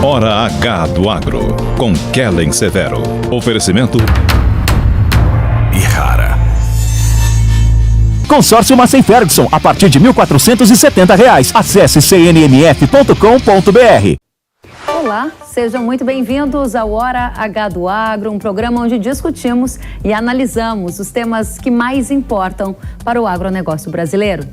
Hora H do Agro, com Kellen Severo. Oferecimento Ihara. Consórcio Massey Ferguson, a partir de R$ 1.470. Acesse cnmf.com.br. Olá, sejam muito bem-vindos ao Hora H do Agro, um programa onde discutimos e analisamos os temas que mais importam para o agronegócio brasileiro.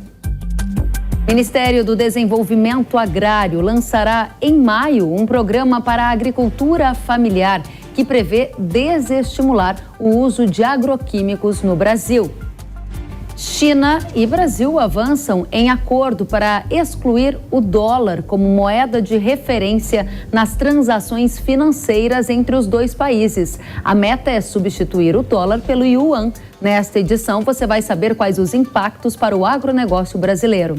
O Ministério do Desenvolvimento Agrário lançará em maio um programa para a agricultura familiar que prevê desestimular o uso de agroquímicos no Brasil. China e Brasil avançam em acordo para excluir o dólar como moeda de referência nas transações financeiras entre os dois países. A meta é substituir o dólar pelo yuan. Nesta edição, você vai saber quais os impactos para o agronegócio brasileiro.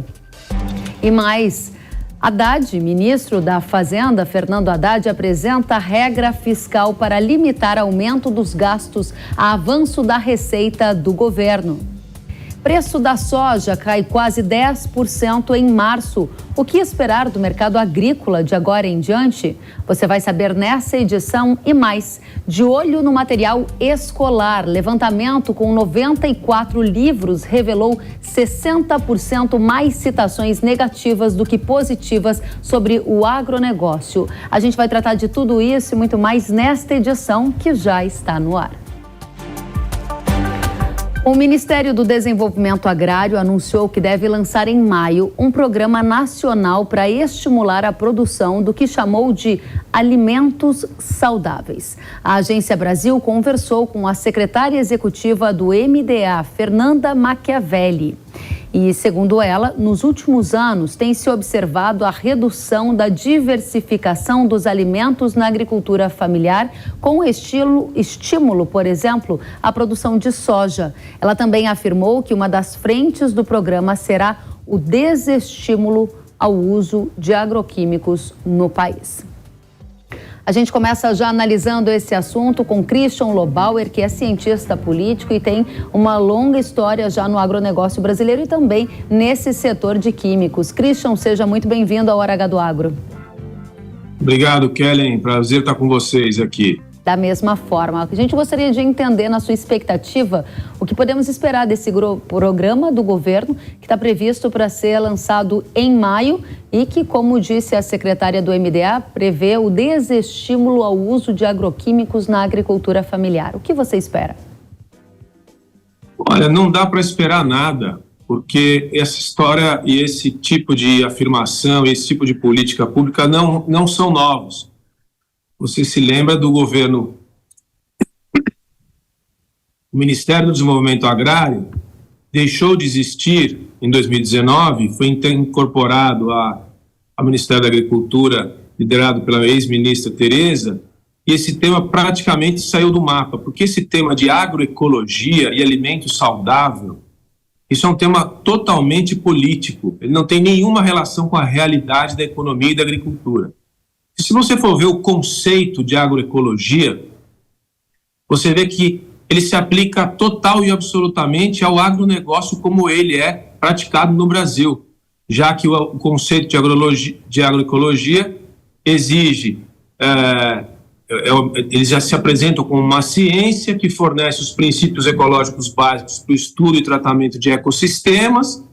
E mais, Haddad, ministro da Fazenda, Fernando Haddad, apresenta regra fiscal para limitar aumento dos gastos a avanço da receita do governo. Preço da soja cai quase 10% em março. O que esperar do mercado agrícola de agora em diante? Você vai saber nessa edição e mais. De olho no material escolar, levantamento com 94 livros revelou 60% mais citações negativas do que positivas sobre o agronegócio. A gente vai tratar de tudo isso e muito mais nesta edição que já está no ar. O Ministério do Desenvolvimento Agrário anunciou que deve lançar em maio um programa nacional para estimular a produção do que chamou de alimentos saudáveis. A Agência Brasil conversou com a secretária executiva do MDA, Fernanda Machiavelli. E, segundo ela, nos últimos anos tem se observado a redução da diversificação dos alimentos na agricultura familiar, com estímulo, por exemplo, à produção de soja. Ela também afirmou que uma das frentes do programa será o desestímulo ao uso de agroquímicos no país. A gente começa já analisando esse assunto com Christian Lobauer, que é cientista político e tem uma longa história já no agronegócio brasileiro e também nesse setor de químicos. Christian, seja muito bem-vindo ao Hora H do Agro. Obrigado, Kellen. Prazer estar com vocês aqui. Da mesma forma, a gente gostaria de entender, na sua expectativa, o que podemos esperar desse programa do governo, que está previsto para ser lançado em maio e que, como disse a secretária do MDA, prevê o desestímulo ao uso de agroquímicos na agricultura familiar. O que você espera? Olha, não dá para esperar nada, porque essa história e esse tipo de afirmação, esse tipo de política pública não são novos. Você se lembra do governo, o Ministério do Desenvolvimento Agrário deixou de existir em 2019, foi incorporado ao Ministério da Agricultura, liderado pela ex-ministra Tereza, e esse tema praticamente saiu do mapa, porque esse tema de agroecologia e alimento saudável, isso é um tema totalmente político, ele não tem nenhuma relação com a realidade da economia e da agricultura. E se você for ver o conceito de agroecologia, você vê que ele se aplica total e absolutamente ao agronegócio como ele é praticado no Brasil, já que o conceito de agroecologia exige, eles já se apresentam como uma ciência que fornece os princípios ecológicos básicos para o estudo e tratamento de ecossistemas,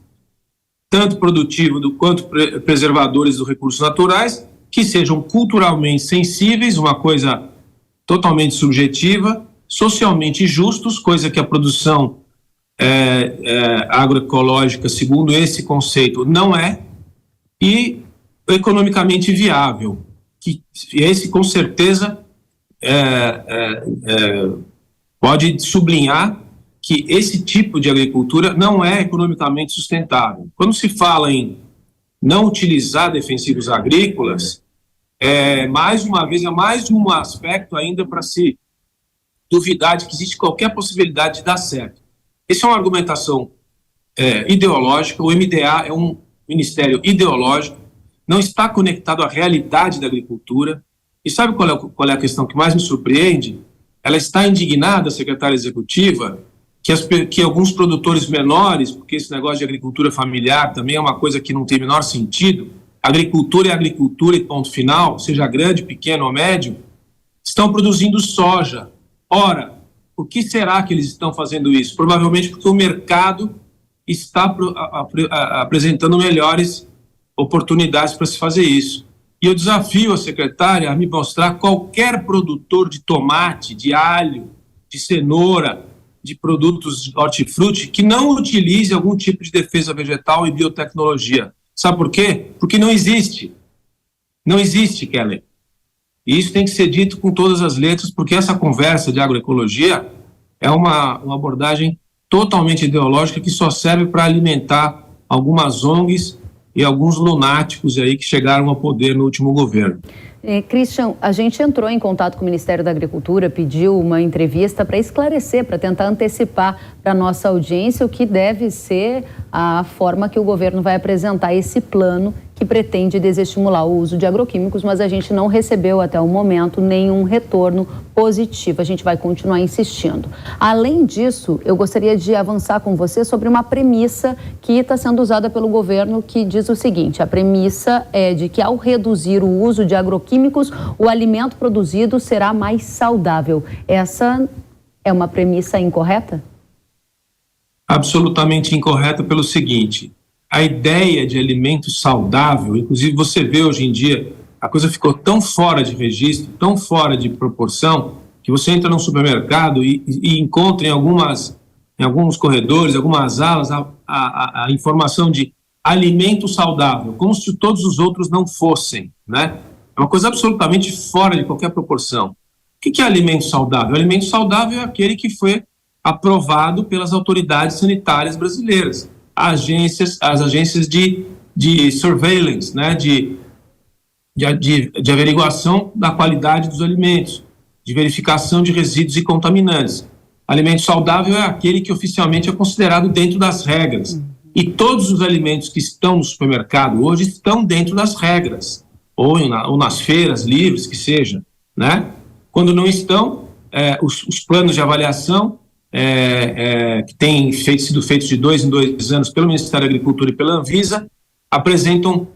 tanto produtivos quanto preservadores dos recursos naturais, que sejam culturalmente sensíveis, uma coisa totalmente subjetiva, socialmente justos, coisa que a produção agroecológica, segundo esse conceito, não é, e economicamente viável, que esse, com certeza, pode sublinhar que esse tipo de agricultura não é economicamente sustentável. Quando se fala em não utilizar defensivos agrícolas, mais uma vez, é mais um aspecto ainda para se duvidar de que existe qualquer possibilidade de dar certo. Essa é uma argumentação ideológica. O MDA é um ministério ideológico, não está conectado à realidade da agricultura. E sabe qual é a questão que mais me surpreende? Ela está indignada, a secretária executiva, que alguns produtores menores, porque esse negócio de agricultura familiar também é uma coisa que não tem o menor sentido, agricultura é agricultura e ponto final, seja grande, pequeno ou médio, estão produzindo soja. Ora, por que será que eles estão fazendo isso? Provavelmente porque o mercado está apresentando melhores oportunidades para se fazer isso. E eu desafio a secretária a me mostrar qualquer produtor de tomate, de alho, de cenoura, de produtos de hortifruti que não utilize algum tipo de defesa vegetal e biotecnologia. Sabe por quê? Porque não existe. Não existe, Kelly. E isso tem que ser dito com todas as letras, porque essa conversa de agroecologia é uma abordagem totalmente ideológica que só serve para alimentar algumas ONGs e alguns lunáticos aí que chegaram ao poder no último governo. Christian, a gente entrou em contato com o Ministério da Agricultura, pediu uma entrevista para esclarecer, para tentar antecipar para a nossa audiência o que deve ser a forma que o governo vai apresentar esse plano que pretende desestimular o uso de agroquímicos, mas a gente não recebeu até o momento nenhum retorno positivo. A gente vai continuar insistindo. Além disso, eu gostaria de avançar com você sobre uma premissa que está sendo usada pelo governo, que diz o seguinte: a premissa é de que ao reduzir o uso de agroquímicos, o alimento produzido será mais saudável. Essa é uma premissa incorreta? Absolutamente incorreta pelo seguinte: a ideia de alimento saudável, inclusive você vê hoje em dia, a coisa ficou tão fora de registro, tão fora de proporção, que você entra num supermercado e encontra em alguns corredores, algumas alas, a informação de alimento saudável, como se todos os outros não fossem, né? É uma coisa absolutamente fora de qualquer proporção. O que é alimento saudável? Alimento saudável é aquele que foi aprovado pelas autoridades sanitárias brasileiras, as agências de surveillance, né, de averiguação da qualidade dos alimentos, de verificação de resíduos e contaminantes. Alimento saudável é aquele que oficialmente é considerado dentro das regras. E todos os alimentos que estão no supermercado hoje estão dentro das regras, ou nas feiras livres, que seja, né? Quando não estão, os planos de avaliação que têm sido feitos de 2 em 2 anos pelo Ministério da Agricultura e pela Anvisa, apresentam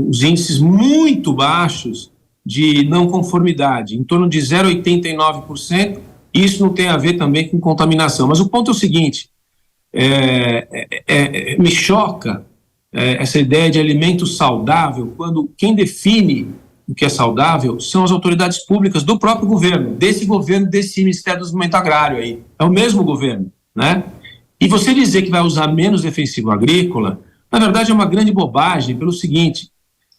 os índices muito baixos de não conformidade, em torno de 0,89%, e isso não tem a ver também com contaminação. Mas o ponto é o seguinte: me choca essa ideia de alimento saudável, quando quem define o que é saudável são as autoridades públicas do próprio governo, desse Ministério do Desenvolvimento Agrário aí. É o mesmo governo, né? E você dizer que vai usar menos defensivo agrícola, na verdade é uma grande bobagem, pelo seguinte: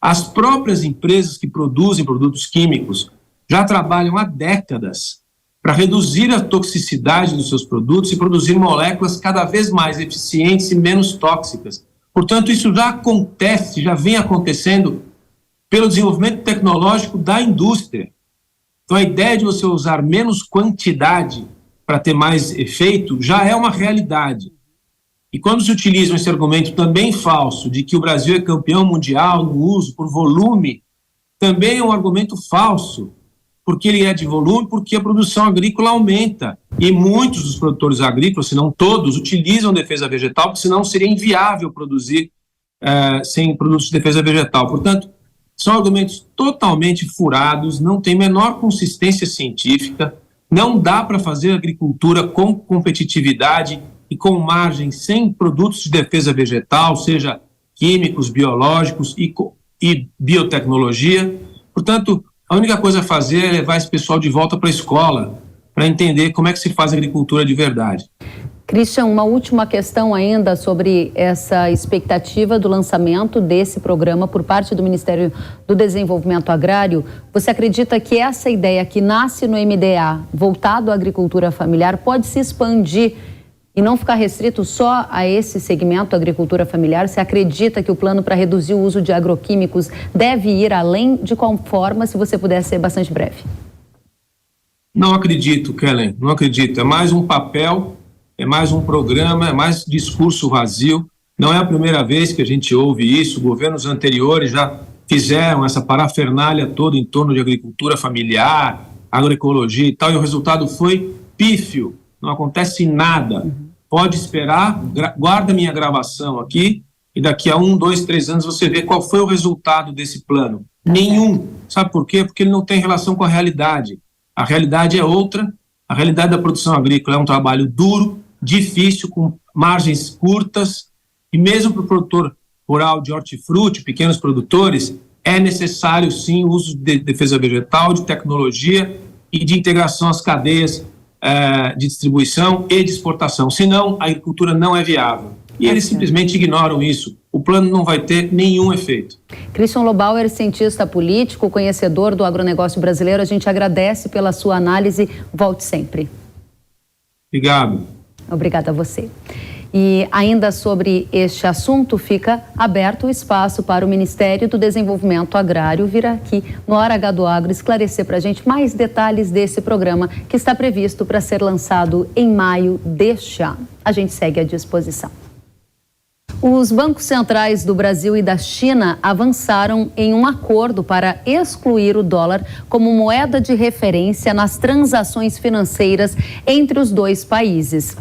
as próprias empresas que produzem produtos químicos já trabalham há décadas para reduzir a toxicidade dos seus produtos e produzir moléculas cada vez mais eficientes e menos tóxicas. Portanto, isso já acontece, já vem acontecendo pelo desenvolvimento tecnológico da indústria. Então, a ideia de você usar menos quantidade para ter mais efeito já é uma realidade. E quando se utiliza esse argumento também falso de que o Brasil é campeão mundial no uso por volume, também é um argumento falso, porque ele é de volume, porque a produção agrícola aumenta. E muitos dos produtores agrícolas, se não todos, utilizam defesa vegetal, porque senão seria inviável produzir sem produtos de defesa vegetal. Portanto, são argumentos totalmente furados, não tem menor consistência científica, não dá para fazer agricultura com competitividade e com margem sem produtos de defesa vegetal, seja químicos, biológicos e biotecnologia. Portanto, a única coisa a fazer é levar esse pessoal de volta para a escola, para entender como é que se faz agricultura de verdade. Christian, uma última questão ainda sobre essa expectativa do lançamento desse programa por parte do Ministério do Desenvolvimento Agrário. Você acredita que essa ideia que nasce no MDA, voltado à agricultura familiar, pode se expandir e não ficar restrito só a esse segmento, agricultura familiar? Você acredita que o plano para reduzir o uso de agroquímicos deve ir além? De qual forma, se você puder ser bastante breve? Não acredito, Kellen, não acredito. É mais um papel, é mais um programa, é mais discurso vazio. Não é a primeira vez que a gente ouve isso. Governos anteriores já fizeram essa parafernália toda em torno de agricultura familiar, agroecologia e tal, e o resultado foi pífio. não acontece nada. Pode esperar, guarda minha gravação aqui, e daqui a 1, 2, 3 anos você vê qual foi o resultado desse plano. Nenhum. Sabe por quê? Porque ele não tem relação com a realidade. A realidade é outra. A realidade da produção agrícola é um trabalho duro, difícil, com margens curtas, e mesmo para o produtor rural de hortifruti, pequenos produtores, é necessário sim o uso de defesa vegetal, de tecnologia e de integração às cadeias de distribuição e de exportação. Senão, a agricultura não é viável. E eles simplesmente ignoram isso. O plano não vai ter nenhum efeito. Christian Lobauer, cientista político, conhecedor do agronegócio brasileiro, a gente agradece pela sua análise. Volte sempre. Obrigado. Obrigada a você. E ainda sobre este assunto, fica aberto o espaço para o Ministério do Desenvolvimento Agrário vir aqui no Hora H do Agro esclarecer para a gente mais detalhes desse programa que está previsto para ser lançado em maio deste ano. A gente segue à disposição. Os bancos centrais do Brasil e da China avançaram em um acordo para excluir o dólar como moeda de referência nas transações financeiras entre os dois países.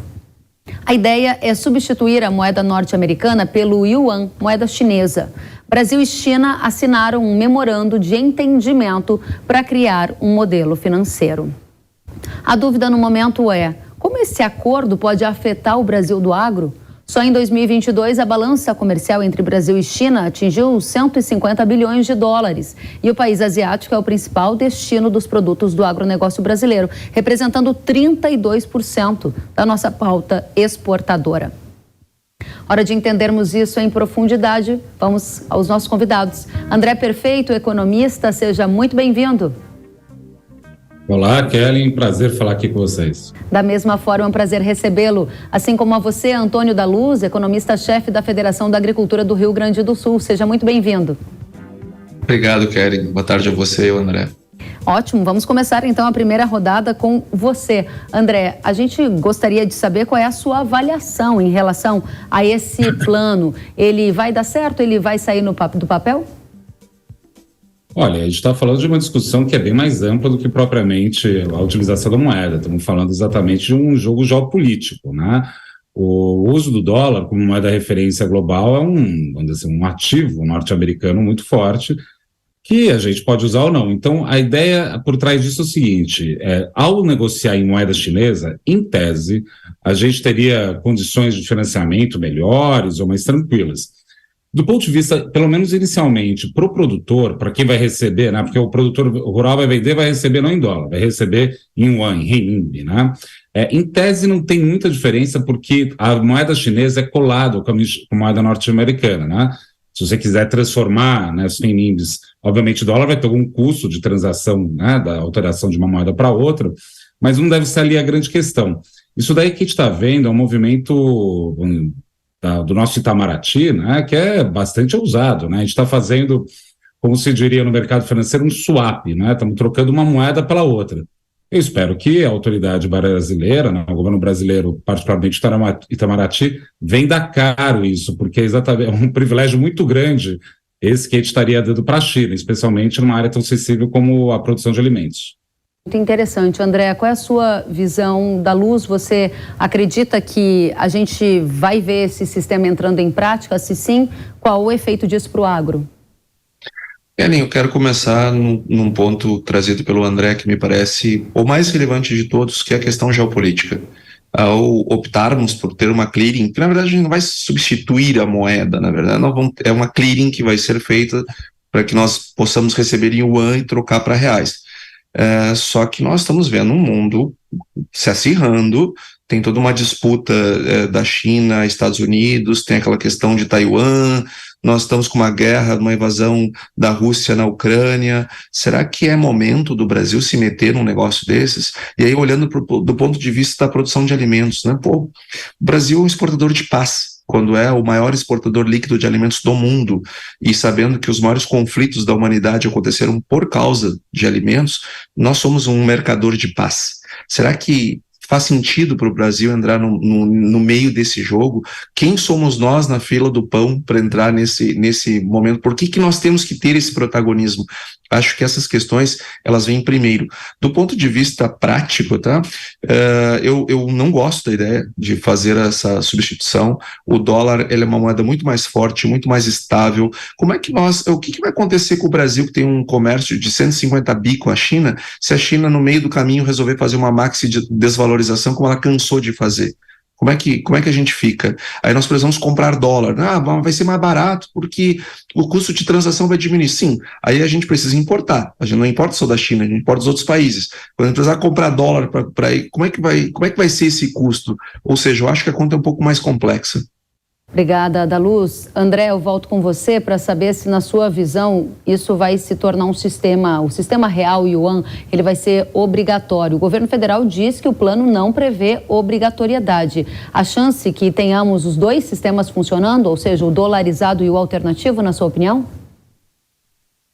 A ideia é substituir a moeda norte-americana pelo yuan, moeda chinesa. Brasil e China assinaram um memorando de entendimento para criar um modelo financeiro. A dúvida no momento é: como esse acordo pode afetar o Brasil do agro? Só em 2022, a balança comercial entre Brasil e China atingiu 150 bilhões de dólares. E o país asiático é o principal destino dos produtos do agronegócio brasileiro, representando 32% da nossa pauta exportadora. Hora de entendermos isso em profundidade, vamos aos nossos convidados. André Perfeito, economista, seja muito bem-vindo. Olá, Kelly, prazer falar aqui com vocês. Da mesma forma, é um prazer recebê-lo. Assim como a você, Antônio da Luz, economista-chefe da Federação da Agricultura do Rio Grande do Sul. Seja muito bem-vindo. Obrigado, Kelly. Boa tarde a você e ao André. Ótimo, vamos começar então a primeira rodada com você. André, a gente gostaria de saber qual é a sua avaliação em relação a esse plano. Ele vai dar certo? Ele vai sair do papel? Olha, a gente está falando de uma discussão que é bem mais ampla do que propriamente a utilização da moeda. Estamos falando exatamente de um jogo geopolítico, né? O uso do dólar como moeda de referência global é vamos dizer, um ativo norte-americano muito forte que a gente pode usar ou não. Então, a ideia por trás disso é o seguinte: ao negociar em moeda chinesa, em tese, a gente teria condições de financiamento melhores ou mais tranquilas. Do ponto de vista, pelo menos inicialmente, para o produtor, para quem vai receber, né? Porque o produtor rural vai vender, vai receber não em dólar, vai receber em yuan, em renminbi, né? Em tese não tem muita diferença porque a moeda chinesa é colada com a moeda norte-americana, né? Se você quiser transformar, né, os renminbis, obviamente o dólar vai ter algum custo de transação, né, da alteração de uma moeda para outra, mas não deve ser ali a grande questão. Isso daí que a gente está vendo é um movimento do nosso Itamaraty, né, que é bastante ousado, né? A gente está fazendo, como se diria no mercado financeiro, um swap, né? Estamos trocando uma moeda pela outra. Eu espero que a autoridade brasileira, né, o governo brasileiro, particularmente Itamaraty, venda caro isso, porque exatamente é um privilégio muito grande esse que a gente estaria dando para a China, especialmente numa área tão sensível como a produção de alimentos. Muito interessante. André, qual é a sua visão da Luz? Você acredita que a gente vai ver esse sistema entrando em prática? Se sim, qual o efeito disso para o agro? Eu quero começar num ponto trazido pelo André, que me parece o mais relevante de todos, que é a questão geopolítica. Ao optarmos por ter uma clearing, que na verdade a gente não vai substituir a moeda, na verdade é uma clearing que vai ser feita para que nós possamos receber em yuan e trocar para reais. Só que nós estamos vendo um mundo se acirrando, tem toda uma disputa da China, Estados Unidos, tem aquela questão de Taiwan, nós estamos com uma guerra, uma invasão da Rússia na Ucrânia. Será que é momento do Brasil se meter num negócio desses? E aí, olhando do ponto de vista da produção de alimentos, né? Pô, o Brasil é um exportador de paz, quando é o maior exportador líquido de alimentos do mundo, e sabendo que os maiores conflitos da humanidade aconteceram por causa de alimentos, nós somos um mercador de paz. Será que faz sentido para o Brasil entrar no meio desse jogo? Quem somos nós na fila do pão para entrar nesse momento? Por que nós temos que ter esse protagonismo? Acho que essas questões, elas vêm primeiro. Do ponto de vista prático, tá? Eu não gosto da ideia de fazer essa substituição. O dólar, ele é uma moeda muito mais forte, muito mais estável. O que vai acontecer com o Brasil, que tem um comércio de 150 bi com a China, se a China, no meio do caminho, resolver fazer uma maxi de desvalorização, como ela cansou de fazer? Como é que a gente fica? Aí nós precisamos comprar dólar. Vai ser mais barato porque o custo de transação vai diminuir. Sim, aí a gente precisa importar. A gente não importa só da China, a gente importa dos outros países. Quando a gente precisar comprar dólar para ir, como é que vai ser esse custo? Ou seja, eu acho que a conta é um pouco mais complexa. Obrigada, Daluz. André, eu volto com você para saber se, na sua visão, isso vai se tornar o sistema real Yuan, ele vai ser obrigatório. O governo federal diz que o plano não prevê obrigatoriedade. A chance que tenhamos os dois sistemas funcionando, ou seja, o dolarizado e o alternativo, na sua opinião?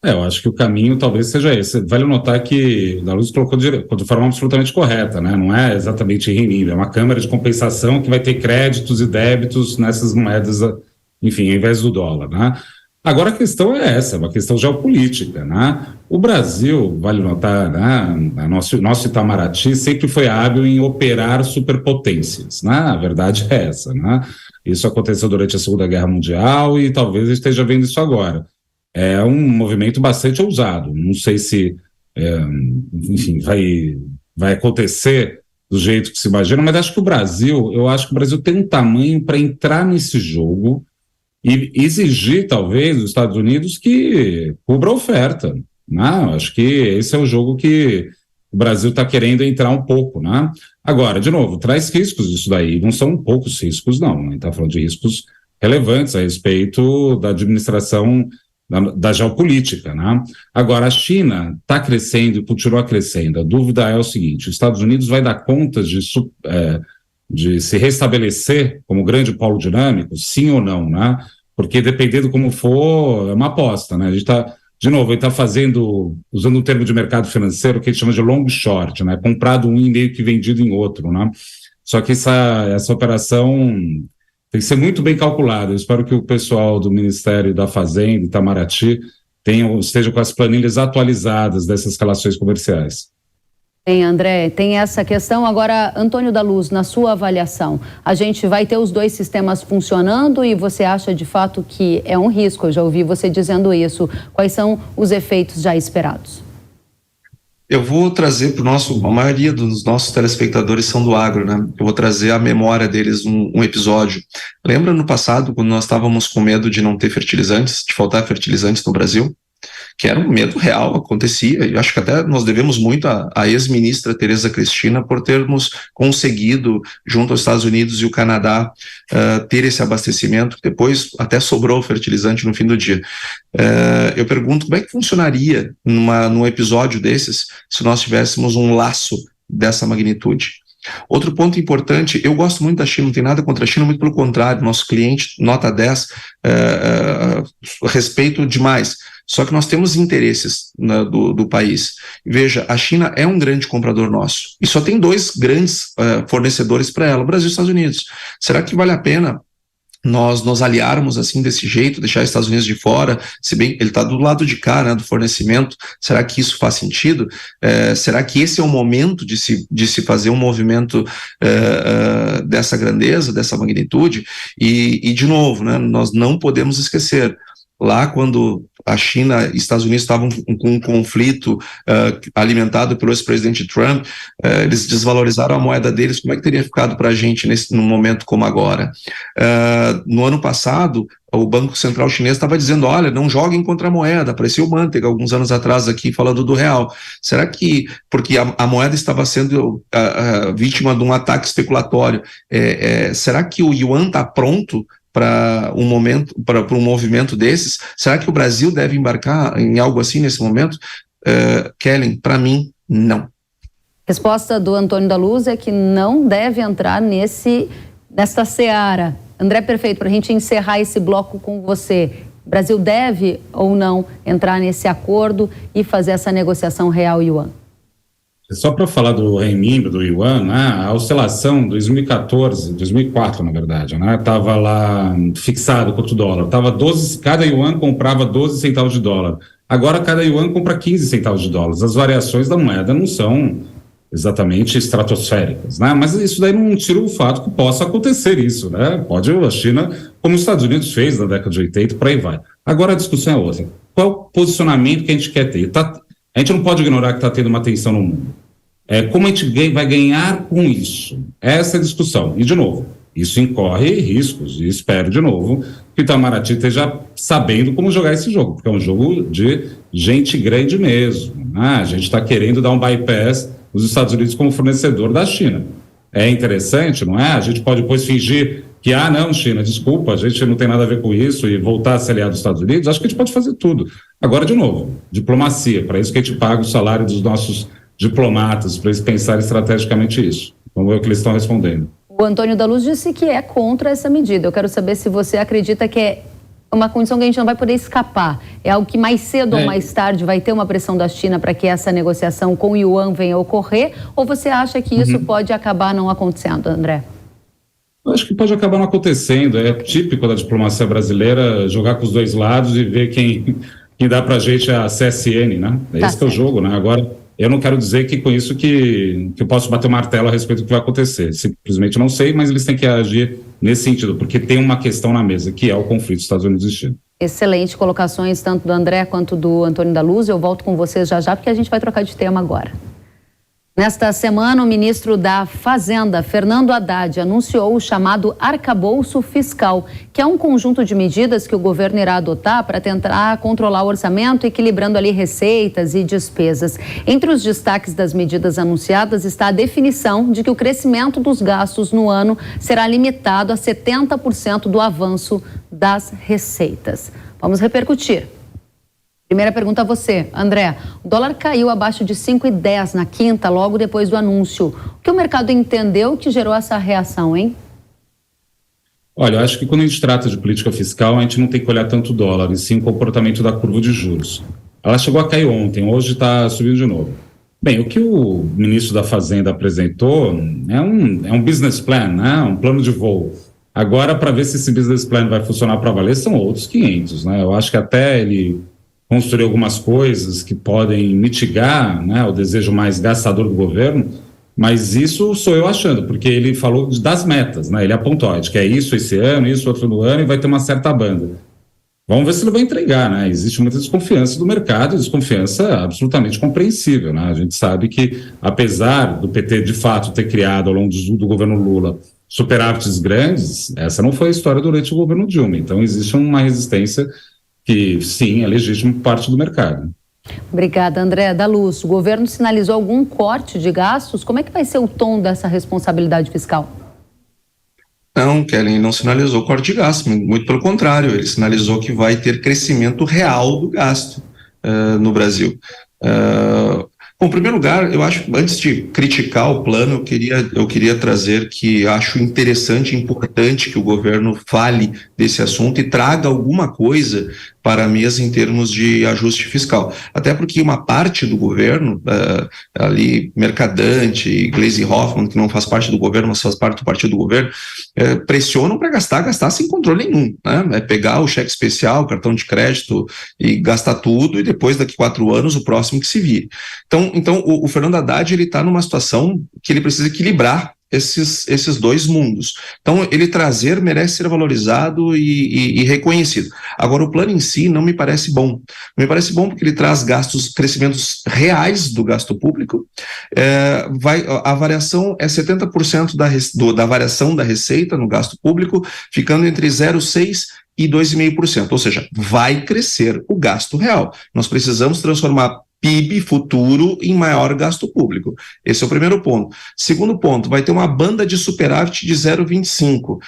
Eu acho que o caminho talvez seja esse. Vale notar que a Daluz colocou de forma absolutamente correta, né? Não é exatamente renminbi, é uma câmara de compensação que vai ter créditos e débitos nessas moedas, enfim, ao invés do dólar, né? Agora a questão é essa, é uma questão geopolítica, né? O Brasil, vale notar, né? Nosso Itamaraty sempre foi hábil em operar superpotências, né? A verdade é essa, né? Isso aconteceu durante a Segunda Guerra Mundial e talvez esteja vendo isso agora. É um movimento bastante ousado. Não sei se, enfim, vai acontecer do jeito que se imagina, mas acho que o Brasil tem um tamanho para entrar nesse jogo e exigir, talvez, dos Estados Unidos que cubra a oferta. Né? Acho que esse é o jogo que o Brasil está querendo entrar um pouco. Né? Agora, de novo, traz riscos isso daí. Não são poucos riscos, não. A gente está falando de riscos relevantes a respeito da administração da geopolítica, né? Agora, a China está crescendo e continua crescendo. A dúvida é o seguinte: os Estados Unidos vai dar conta de se restabelecer como grande polo dinâmico, sim ou não, né? Porque dependendo como for, é uma aposta, né? A gente está, de novo, ele está fazendo, usando um termo de mercado financeiro que a gente chama de long short, né? Comprado um e meio que vendido em outro, né? Só que essa operação tem que ser muito bem calculado. Eu espero que o pessoal do Ministério da Fazenda, Itamaraty, esteja com as planilhas atualizadas dessas relações comerciais. André, tem essa questão. Agora, Antônio Daluz, na sua avaliação, a gente vai ter os dois sistemas funcionando e você acha de fato que é um risco? Eu já ouvi você dizendo isso. Quais são os efeitos já esperados? Eu vou trazer para a maioria dos nossos telespectadores são do agro, né? Eu vou trazer à memória deles um episódio. Lembra no passado, quando nós estávamos com medo de não ter fertilizantes, de faltar fertilizantes no Brasil? Que era um medo real, acontecia, e acho que até nós devemos muito à ex-ministra Tereza Cristina por termos conseguido, junto aos Estados Unidos e o Canadá, ter esse abastecimento, depois até sobrou fertilizante no fim do dia. Eu pergunto como é que funcionaria num episódio desses se nós tivéssemos um laço dessa magnitude. Outro ponto importante, eu gosto muito da China, não tem nada contra a China, muito pelo contrário, nosso cliente, nota 10, respeito demais. Só que nós temos interesses do país. Veja, a China é um grande comprador nosso, e só tem dois grandes fornecedores para ela, o Brasil e os Estados Unidos. Será que vale a pena nós nos aliarmos assim desse jeito, deixar os Estados Unidos de fora, se bem ele está do lado de cá, né, do fornecimento? Será que isso faz sentido? Será que esse é o momento de se fazer um movimento dessa grandeza, dessa magnitude? E de novo, né, nós não podemos esquecer, lá quando a China e Estados Unidos estavam com um conflito alimentado pelo ex-presidente Trump, eles desvalorizaram a moeda deles. Como é que teria ficado para a gente num momento como agora? No ano passado, o Banco Central Chinês estava dizendo, olha, não joguem contra a moeda. Apareceu o Manteiga alguns anos atrás aqui falando do real. Será que, porque a moeda estava sendo vítima de um ataque especulatório, será que o Yuan está pronto para um movimento desses? Será que o Brasil deve embarcar em algo assim nesse momento? Kellen, para mim, não. Resposta do Antônio Daluz é que não deve entrar nesta seara. André, perfeito, para a gente encerrar esse bloco com você. O Brasil deve ou não entrar nesse acordo e fazer essa negociação real Yuan? Só para falar do renminbi, do yuan, né, a oscilação 2004, na verdade, né, estava lá fixado contra o dólar. Cada yuan comprava 12 centavos de dólar. Agora cada yuan compra 15 centavos de dólar. As variações da moeda não são exatamente estratosféricas, né? Mas isso daí não tira o fato que possa acontecer isso, né? Pode a China, como os Estados Unidos fez na década de 80, por aí vai. Agora a discussão é outra. Qual o posicionamento que a gente quer ter? A gente não pode ignorar que está tendo uma tensão no mundo. Como a gente vai ganhar com isso? Essa é a discussão. E, de novo, isso incorre riscos. E espero, de novo, que o Itamaraty esteja sabendo como jogar esse jogo, porque é um jogo de gente grande mesmo, né? A gente está querendo dar um bypass os Estados Unidos como fornecedor da China. É interessante, não é? A gente pode depois fingir que, não, China, desculpa, a gente não tem nada a ver com isso e voltar a ser aliado dos Estados Unidos. Acho que a gente pode fazer tudo. Agora, de novo, diplomacia, para isso que a gente paga o salário dos nossos diplomatas, para eles pensarem estrategicamente isso. Vamos ver o que eles estão respondendo. O Antônio da Luz disse que é contra essa medida. Eu quero saber se você acredita que é uma condição que a gente não vai poder escapar. É algo que mais cedo ou mais tarde vai ter uma pressão da China para que essa negociação com o yuan venha a ocorrer? Ou você acha que isso pode acabar não acontecendo, André? Eu acho que pode acabar não acontecendo. É típico da diplomacia brasileira jogar com os dois lados e ver quem dá para a gente a CSN, né? Esse que é o jogo, né? Agora, eu não quero dizer que com isso que eu posso bater o martelo a respeito do que vai acontecer. Simplesmente não sei, mas eles têm que agir nesse sentido, porque tem uma questão na mesa, que é o conflito dos Estados Unidos e China. Excelente colocações, tanto do André quanto do Antônio da Luz. Eu volto com vocês já, porque a gente vai trocar de tema agora. Nesta semana, o ministro da Fazenda, Fernando Haddad, anunciou o chamado arcabouço fiscal, que é um conjunto de medidas que o governo irá adotar para tentar controlar o orçamento, equilibrando ali receitas e despesas. Entre os destaques das medidas anunciadas está a definição de que o crescimento dos gastos no ano será limitado a 70% do avanço das receitas. Vamos repercutir. Primeira pergunta a você, André. O dólar caiu abaixo de 5,10 na quinta, logo depois do anúncio. O que o mercado entendeu que gerou essa reação, hein? Olha, eu acho que quando a gente trata de política fiscal, a gente não tem que olhar tanto o dólar, e sim o comportamento da curva de juros. Ela chegou a cair ontem, hoje está subindo de novo. Bem, o que o ministro da Fazenda apresentou é um business plan, né? Um plano de voo. Agora, para ver se esse business plan vai funcionar para valer, são outros 500, né? Eu acho que até ele construir algumas coisas que podem mitigar, né, o desejo mais gastador do governo, mas isso sou eu achando, porque ele falou das metas, né, ele apontou, que é isso esse ano, isso outro no ano, e vai ter uma certa banda. Vamos ver se ele vai entregar, né, existe muita desconfiança do mercado, desconfiança absolutamente compreensível, né, a gente sabe que, apesar do PT de fato ter criado ao longo do governo Lula superávites grandes, essa não foi a história durante o governo Dilma, então existe uma resistência que, sim, é legítimo por parte do mercado. Obrigada, André da Luz. O governo sinalizou algum corte de gastos? Como é que vai ser o tom dessa responsabilidade fiscal? Não, Kelly, não sinalizou corte de gasto, muito pelo contrário, ele sinalizou que vai ter crescimento real do gasto no Brasil. Bom, em primeiro lugar, eu acho, antes de criticar o plano, eu queria trazer que acho interessante e importante que o governo fale desse assunto e traga alguma coisa para a mesa em termos de ajuste fiscal. Até porque uma parte do governo, ali, Mercadante, Gleisi Hoffmann, que não faz parte do governo, mas faz parte do partido do governo, pressionam para gastar sem controle nenhum, né? É pegar o cheque especial, o cartão de crédito e gastar tudo, e depois, daqui 4 anos, o próximo que se vire. Então o Fernando Haddad, ele está numa situação que ele precisa equilibrar esses dois mundos. Então, ele trazer merece ser valorizado e reconhecido. Agora, o plano em si não me parece bom. Não me parece bom porque ele traz crescimentos reais do gasto público. A variação é 70% da variação da receita no gasto público, ficando entre 0,6% e 2,5%. Ou seja, vai crescer o gasto real. Nós precisamos transformar PIB futuro em maior gasto público. Esse é o primeiro ponto. Segundo ponto, vai ter uma banda de superávit de 0,25.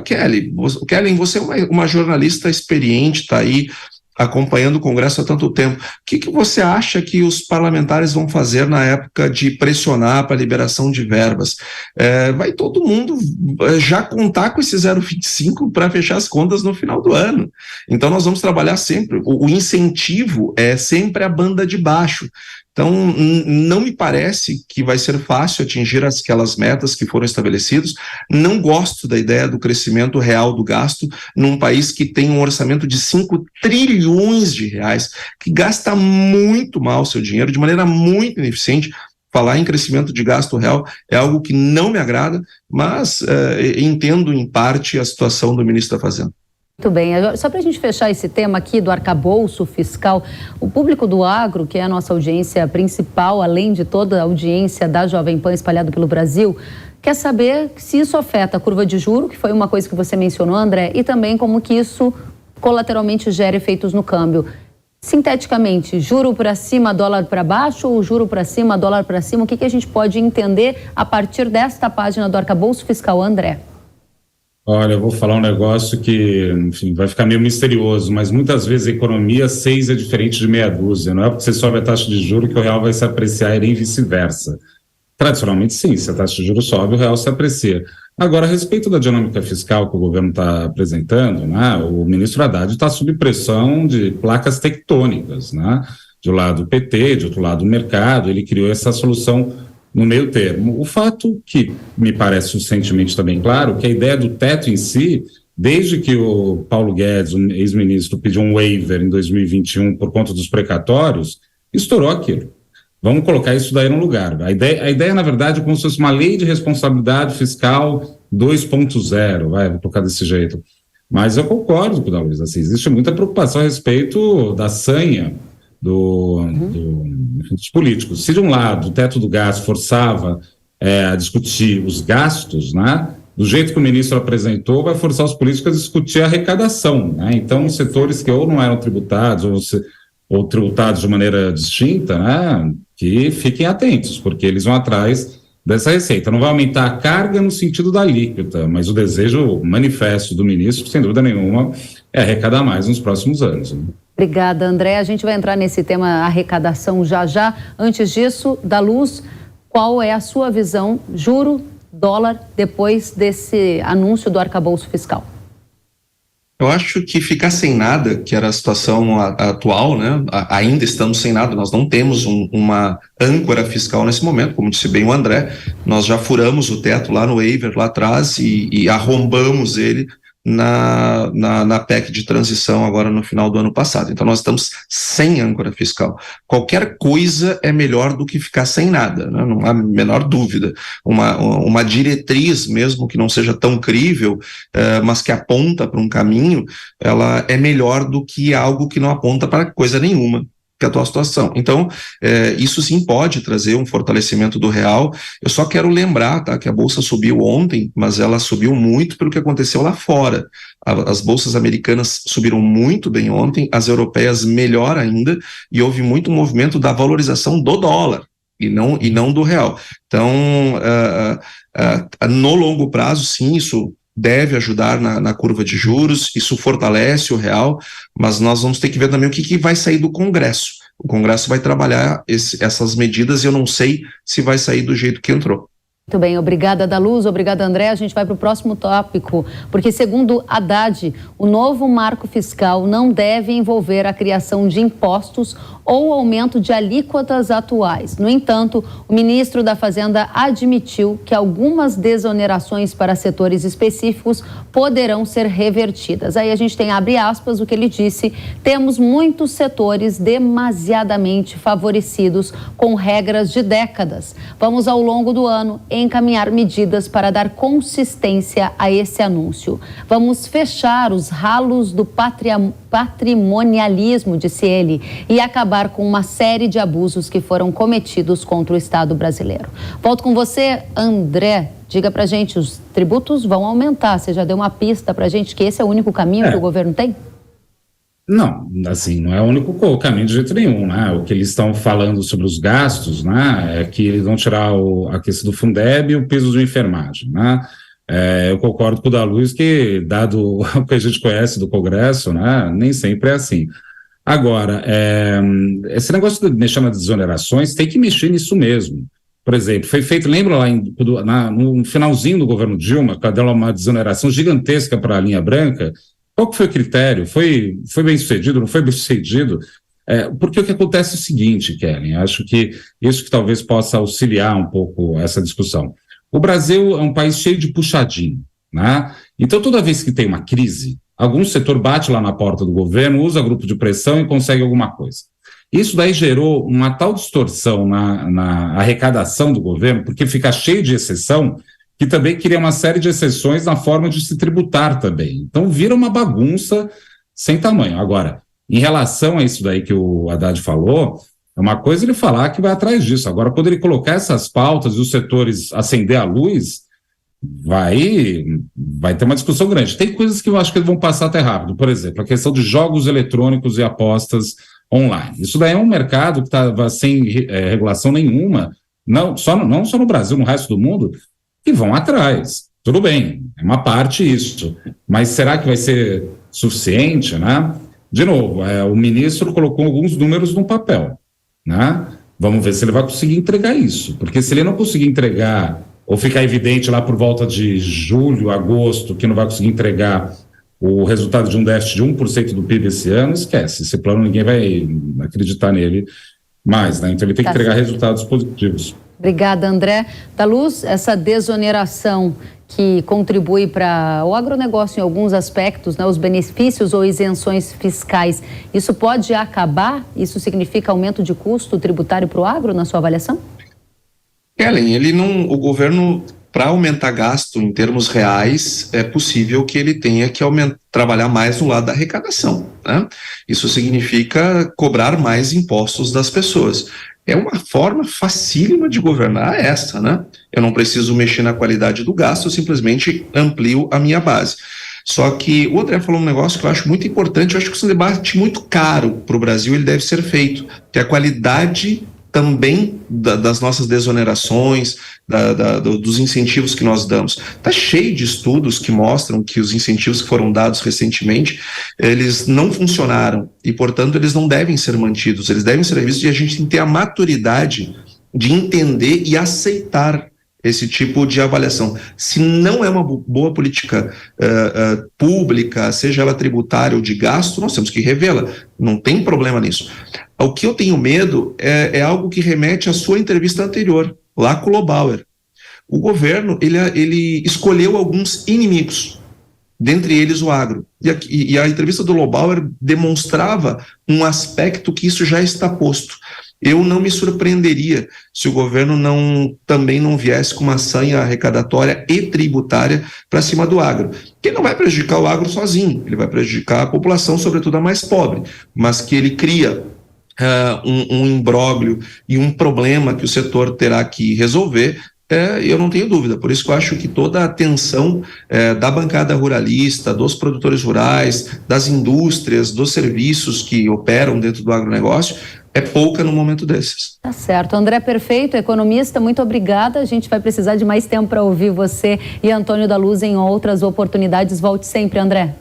Kelly, você é uma jornalista experiente, está aí acompanhando o Congresso há tanto tempo. O que você acha que os parlamentares vão fazer na época de pressionar para a liberação de verbas? Vai todo mundo já contar com esse 0,25 para fechar as contas no final do ano. Então nós vamos trabalhar sempre, o incentivo é sempre a banda de baixo. Então, não me parece que vai ser fácil atingir aquelas metas que foram estabelecidas. Não gosto da ideia do crescimento real do gasto num país que tem um orçamento de 5 trilhões de reais, que gasta muito mal seu dinheiro, de maneira muito ineficiente. Falar em crescimento de gasto real é algo que não me agrada, mas entendo em parte a situação do ministro da Fazenda. Muito bem, só para a gente fechar esse tema aqui do arcabouço fiscal, o público do agro, que é a nossa audiência principal, além de toda a audiência da Jovem Pan espalhada pelo Brasil, quer saber se isso afeta a curva de juro, que foi uma coisa que você mencionou, André, e também como que isso colateralmente gera efeitos no câmbio. Sinteticamente, juro para cima, dólar para baixo, ou juro para cima, dólar para cima? O que a gente pode entender a partir desta página do arcabouço fiscal, André? Olha, eu vou falar um negócio que, enfim, vai ficar meio misterioso, mas muitas vezes a economia 6 é diferente de meia dúzia. Não é porque você sobe a taxa de juros que o real vai se apreciar e nem vice-versa. Tradicionalmente, sim, se a taxa de juros sobe, o real se aprecia. Agora, a respeito da dinâmica fiscal que o governo está apresentando, né, o ministro Haddad está sob pressão de placas tectônicas, né, de um lado o PT, de outro lado o mercado. Ele criou essa solução no meio termo. O fato que me parece suficientemente também claro, que a ideia do teto em si, desde que o Paulo Guedes, o ex-ministro, pediu um waiver em 2021 por conta dos precatórios, estourou aquilo. Vamos colocar isso daí no lugar. A ideia, na verdade, é como se fosse uma lei de responsabilidade fiscal 2.0, vou colocar desse jeito. Mas eu concordo com o Luiz, assim, existe muita preocupação a respeito da sanha dos políticos. Se de um lado o teto do gasto forçava a discutir os gastos, né, do jeito que o ministro apresentou, vai forçar os políticos a discutir a arrecadação, né? Então, setores que ou não eram tributados ou tributados de maneira distinta, né, que fiquem atentos, porque eles vão atrás dessa receita. Não vai aumentar a carga no sentido da alíquota, mas o desejo manifesto do ministro, sem dúvida nenhuma, é arrecadar mais nos próximos anos, né? Obrigada, André. A gente vai entrar nesse tema arrecadação já. Antes disso, da Luz, qual é a sua visão, juro, dólar, depois desse anúncio do arcabouço fiscal? Eu acho que ficar sem nada, que era a situação atual, né? Ainda estamos sem nada, nós não temos uma âncora fiscal nesse momento, como disse bem o André, nós já furamos o teto lá no waiver, lá atrás, e arrombamos ele na PEC de transição agora no final do ano passado. Então nós estamos sem âncora fiscal. Qualquer coisa é melhor do que ficar sem nada, né? Não há a menor dúvida. Uma diretriz, mesmo que não seja tão crível, mas que aponta para um caminho, ela é melhor do que algo que não aponta para coisa nenhuma, que é a atual situação. Então, isso sim pode trazer um fortalecimento do real. Eu só quero lembrar, tá, que a Bolsa subiu ontem, mas ela subiu muito pelo que aconteceu lá fora. As bolsas americanas subiram muito bem ontem, as europeias melhor ainda, e houve muito movimento da valorização do dólar, e não do real. Então, no longo prazo, sim, isso deve ajudar na curva de juros, isso fortalece o real, mas nós vamos ter que ver também o que vai sair do Congresso. O Congresso vai trabalhar essas medidas e eu não sei se vai sair do jeito que entrou. Muito bem, obrigada, da Luz, obrigada, André. A gente vai para o próximo tópico, porque segundo Haddad, o novo marco fiscal não deve envolver a criação de impostos ou aumento de alíquotas atuais. No entanto, o ministro da Fazenda admitiu que algumas desonerações para setores específicos poderão ser revertidas. Aí a gente tem, abre aspas, o que ele disse: temos muitos setores demasiadamente favorecidos com regras de décadas. Vamos, ao longo do ano, encaminhar medidas para dar consistência a esse anúncio. Vamos fechar os ralos do patrimonialismo, disse ele, e acabar com uma série de abusos que foram cometidos contra o Estado brasileiro. Volto com você, André. Diga pra gente, os tributos vão aumentar. Você já deu uma pista pra gente que esse é o único caminho que o governo tem? Não, assim, não é o único caminho de jeito nenhum, né? O que eles estão falando sobre os gastos, né, é que eles vão tirar a questão do Fundeb e o piso de enfermagem, né? Eu concordo com o da Luz que, dado o que a gente conhece do Congresso, né, nem sempre é assim. Agora, esse negócio de mexer nas desonerações, tem que mexer nisso mesmo. Por exemplo, foi feito, lembra lá no finalzinho do governo Dilma, quando deu uma desoneração gigantesca para a linha branca? Qual que foi o critério? Foi bem sucedido? Não foi bem sucedido? Porque o que acontece é o seguinte, Kellen, acho que isso que talvez possa auxiliar um pouco essa discussão. O Brasil é um país cheio de puxadinho, né? Então, toda vez que tem uma crise, algum setor bate lá na porta do governo, usa grupo de pressão e consegue alguma coisa. Isso daí gerou uma tal distorção na arrecadação do governo, porque fica cheio de exceção, que também cria uma série de exceções na forma de se tributar também. Então, vira uma bagunça sem tamanho. Agora, em relação a isso daí que o Haddad falou, é uma coisa ele falar que vai atrás disso. Agora, quando ele colocar essas pautas e os setores acender a luz, vai ter uma discussão grande. Tem coisas que eu acho que vão passar até rápido. Por exemplo, a questão de jogos eletrônicos e apostas online. Isso daí é um mercado que estava sem regulação nenhuma, não só no Brasil, no resto do mundo, e vão atrás. Tudo bem, é uma parte isso. Mas será que vai ser suficiente, né? De novo, o ministro colocou alguns números no papel, né? Vamos ver se ele vai conseguir entregar isso, porque se ele não conseguir entregar, ou ficar evidente lá por volta de julho, agosto, que não vai conseguir entregar o resultado de um déficit de 1% do PIB esse ano, esquece, esse plano ninguém vai acreditar nele mais, né? Então ele tem que entregar resultados positivos. Obrigada, André. Da Luz, essa desoneração que contribui para o agronegócio em alguns aspectos, né, os benefícios ou isenções fiscais, isso pode acabar? Isso significa aumento de custo tributário para o agro, na sua avaliação? Kellen, o governo, para aumentar gasto em termos reais, é possível que ele tenha que trabalhar mais no lado da arrecadação, né? Isso significa cobrar mais impostos das pessoas. É uma forma facílima de governar essa, né? Eu não preciso mexer na qualidade do gasto, eu simplesmente amplio a minha base. Só que o André falou um negócio que eu acho muito importante, eu acho que isso é um debate muito caro para o Brasil, ele deve ser feito, que é a qualidade também das nossas desonerações, dos incentivos que nós damos. Está cheio de estudos que mostram que os incentivos que foram dados recentemente, eles não funcionaram e, portanto, eles não devem ser mantidos, eles devem ser revistos e a gente tem que ter a maturidade de entender e aceitar esse tipo de avaliação. Se não é uma boa política pública, seja ela tributária ou de gasto, nós temos que revê-la. Não tem problema nisso. O que eu tenho medo é algo que remete à sua entrevista anterior, lá com o Lobauer. O governo, ele escolheu alguns inimigos, dentre eles o agro. E a entrevista do Lobauer demonstrava um aspecto que isso já está posto. Eu não me surpreenderia se o governo também não viesse com uma sanha arrecadatória e tributária para cima do agro. Que não vai prejudicar o agro sozinho, ele vai prejudicar a população, sobretudo a mais pobre, mas que ele cria um imbróglio e um problema que o setor terá que resolver, eu não tenho dúvida. Por isso que eu acho que toda a atenção da bancada ruralista, dos produtores rurais, das indústrias, dos serviços que operam dentro do agronegócio, é pouca no momento desses. Tá certo. André Perfeito, economista, muito obrigada. A gente vai precisar de mais tempo para ouvir você e Antônio da Luz em outras oportunidades. Volte sempre, André.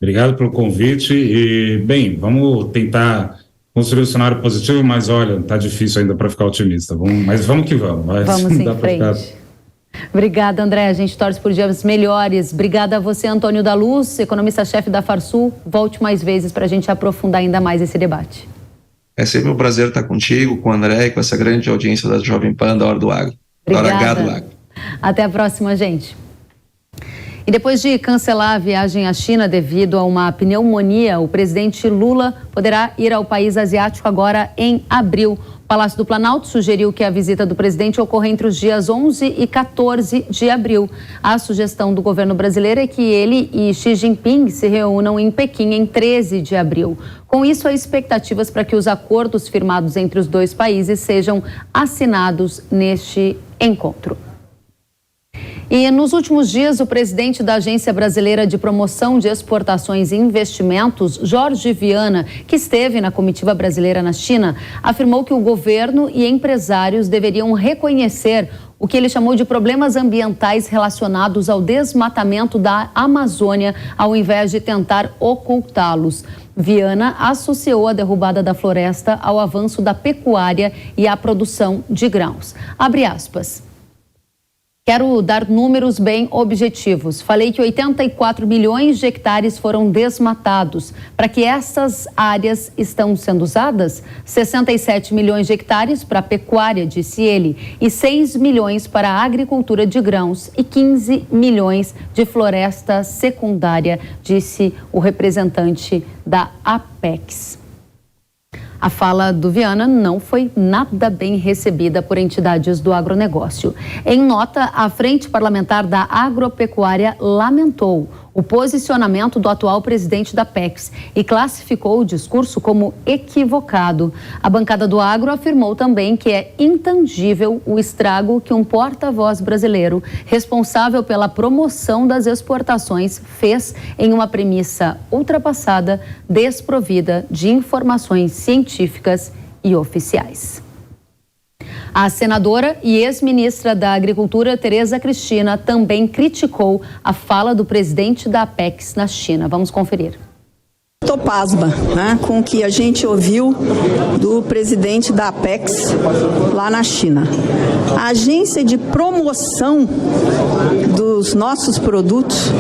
Obrigado pelo convite e, bem, vamos tentar construir um cenário positivo, mas olha, tá difícil ainda para ficar otimista. Mas vamos que vamos. Vamos em frente. Obrigada, André. A gente torce por dias melhores. Obrigada a você, Antônio da Luz, economista-chefe da Farsul. Volte mais vezes para a gente aprofundar ainda mais esse debate. É sempre um prazer estar contigo, com o André e com essa grande audiência da Jovem Pan, da Hora do Agro. Obrigada. Da Hora H do Agro. Até a próxima, gente. E depois de cancelar a viagem à China devido a uma pneumonia, o presidente Lula poderá ir ao país asiático agora em abril. O Palácio do Planalto sugeriu que a visita do presidente ocorra entre os dias 11 e 14 de abril. A sugestão do governo brasileiro é que ele e Xi Jinping se reúnam em Pequim em 13 de abril. Com isso, há expectativas para que os acordos firmados entre os dois países sejam assinados neste encontro. E nos últimos dias, o presidente da Agência Brasileira de Promoção de Exportações e Investimentos, Jorge Viana, que esteve na comitiva brasileira na China, afirmou que o governo e empresários deveriam reconhecer o que ele chamou de problemas ambientais relacionados ao desmatamento da Amazônia, ao invés de tentar ocultá-los. Viana associou a derrubada da floresta ao avanço da pecuária e à produção de grãos. Abre aspas. Quero dar números bem objetivos. Falei que 84 milhões de hectares foram desmatados. Para que essas áreas estão sendo usadas? 67 milhões de hectares para a pecuária, disse ele, e 6 milhões para a agricultura de grãos e 15 milhões de floresta secundária, disse o representante da Apex. A fala do Viana não foi nada bem recebida por entidades do agronegócio. Em nota, a Frente Parlamentar da Agropecuária lamentou o posicionamento do atual presidente da Apex e classificou o discurso como equivocado. A bancada do agro afirmou também que é intangível o estrago que um porta-voz brasileiro, responsável pela promoção das exportações, fez em uma premissa ultrapassada, desprovida de informações científicas e oficiais. A senadora e ex-ministra da Agricultura, Tereza Cristina, também criticou a fala do presidente da Apex na China. Vamos conferir. Estou pasma, com o que a gente ouviu do presidente da Apex lá na China. A agência de promoção dos nossos produtos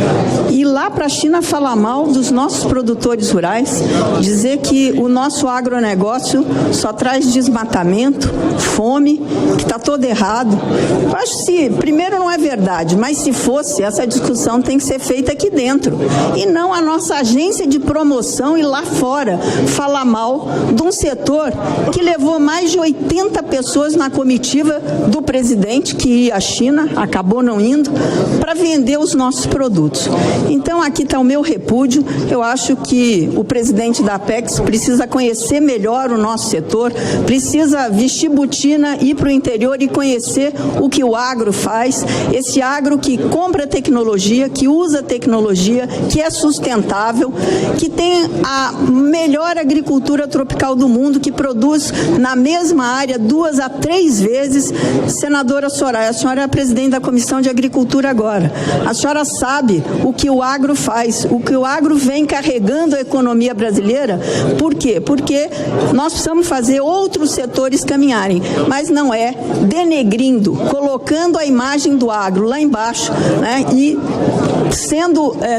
ir lá para a China falar mal dos nossos produtores rurais, dizer que o nosso agronegócio só traz desmatamento, fome, que está todo errado. Eu acho que, primeiro, não é verdade, mas se fosse, essa discussão tem que ser feita aqui dentro. E não a nossa agência de promoção e lá fora falar mal de um setor que levou mais de 80 pessoas na comitiva do presidente que ia à China, acabou não indo, para vender os nossos produtos. Então aqui está o meu repúdio. Eu acho que o presidente da Apex precisa conhecer melhor o nosso setor, precisa vestir botina, ir para o interior e conhecer o que o agro faz, esse agro que compra tecnologia, que usa tecnologia, que é sustentável, que tem a melhor agricultura tropical do mundo, que produz na mesma área 2 a 3 vezes. Senadora Soraya, a senhora é a presidente da Comissão de Agricultura agora. A senhora sabe o que o agro faz, o que o agro vem carregando a economia brasileira. Por quê? Porque nós precisamos fazer outros setores caminharem, mas não é denegrindo, colocando a imagem do agro lá embaixo, e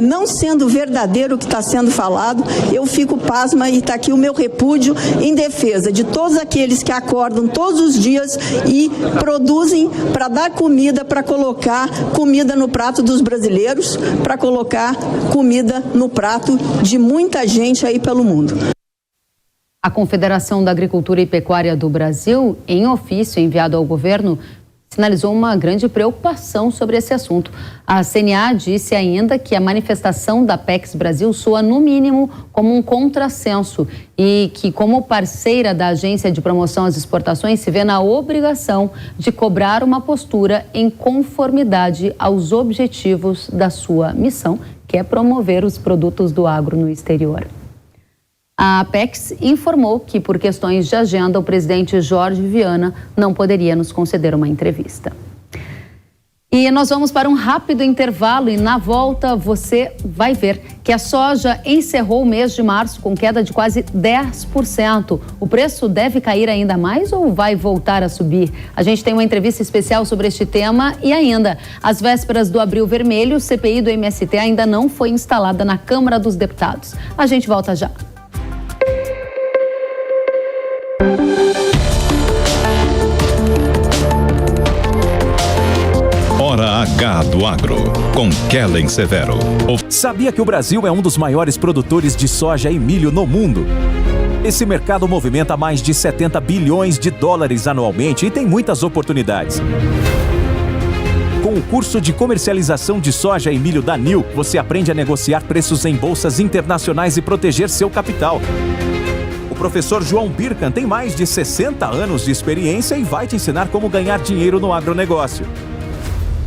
não sendo verdadeiro o que está sendo falado. Eu fico pasma e está aqui o meu repúdio em defesa de todos aqueles que acordam todos os dias e produzem para dar comida, para colocar comida no prato dos brasileiros, para colocar comida no prato de muita gente aí pelo mundo. A Confederação da Agricultura e Pecuária do Brasil, em ofício enviado ao governo, sinalizou uma grande preocupação sobre esse assunto. A CNA disse ainda que a manifestação da Apex Brasil soa, no mínimo, como um contrassenso e que, como parceira da Agência de Promoção às Exportações, se vê na obrigação de cobrar uma postura em conformidade aos objetivos da sua missão, que é promover os produtos do agro no exterior. A Apex informou que, por questões de agenda, o presidente Jorge Viana não poderia nos conceder uma entrevista. E nós vamos para um rápido intervalo e, na volta, você vai ver que a soja encerrou o mês de março com queda de quase 10%. O preço deve cair ainda mais ou vai voltar a subir? A gente tem uma entrevista especial sobre este tema e ainda, às vésperas do Abril Vermelho, o CPI do MST ainda não foi instalada na Câmara dos Deputados. A gente volta já. Hora H do Agro, com Kellen Severo. Sabia que o Brasil é um dos maiores produtores de soja e milho no mundo? Esse mercado movimenta mais de 70 bilhões de dólares anualmente e tem muitas oportunidades. Com o curso de comercialização de soja e milho da NIL, você aprende a negociar preços em bolsas internacionais e proteger seu capital. O professor João Birkan tem mais de 60 anos de experiência e vai te ensinar como ganhar dinheiro no agronegócio.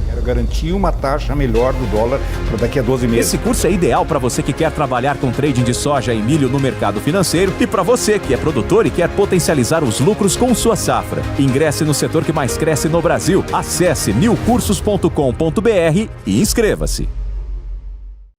Quero garantir uma taxa melhor do dólar para daqui a 12 meses. Esse curso é ideal para você que quer trabalhar com trading de soja e milho no mercado financeiro e para você que é produtor e quer potencializar os lucros com sua safra. Ingresse no setor que mais cresce no Brasil. Acesse nilcursos.com.br e inscreva-se.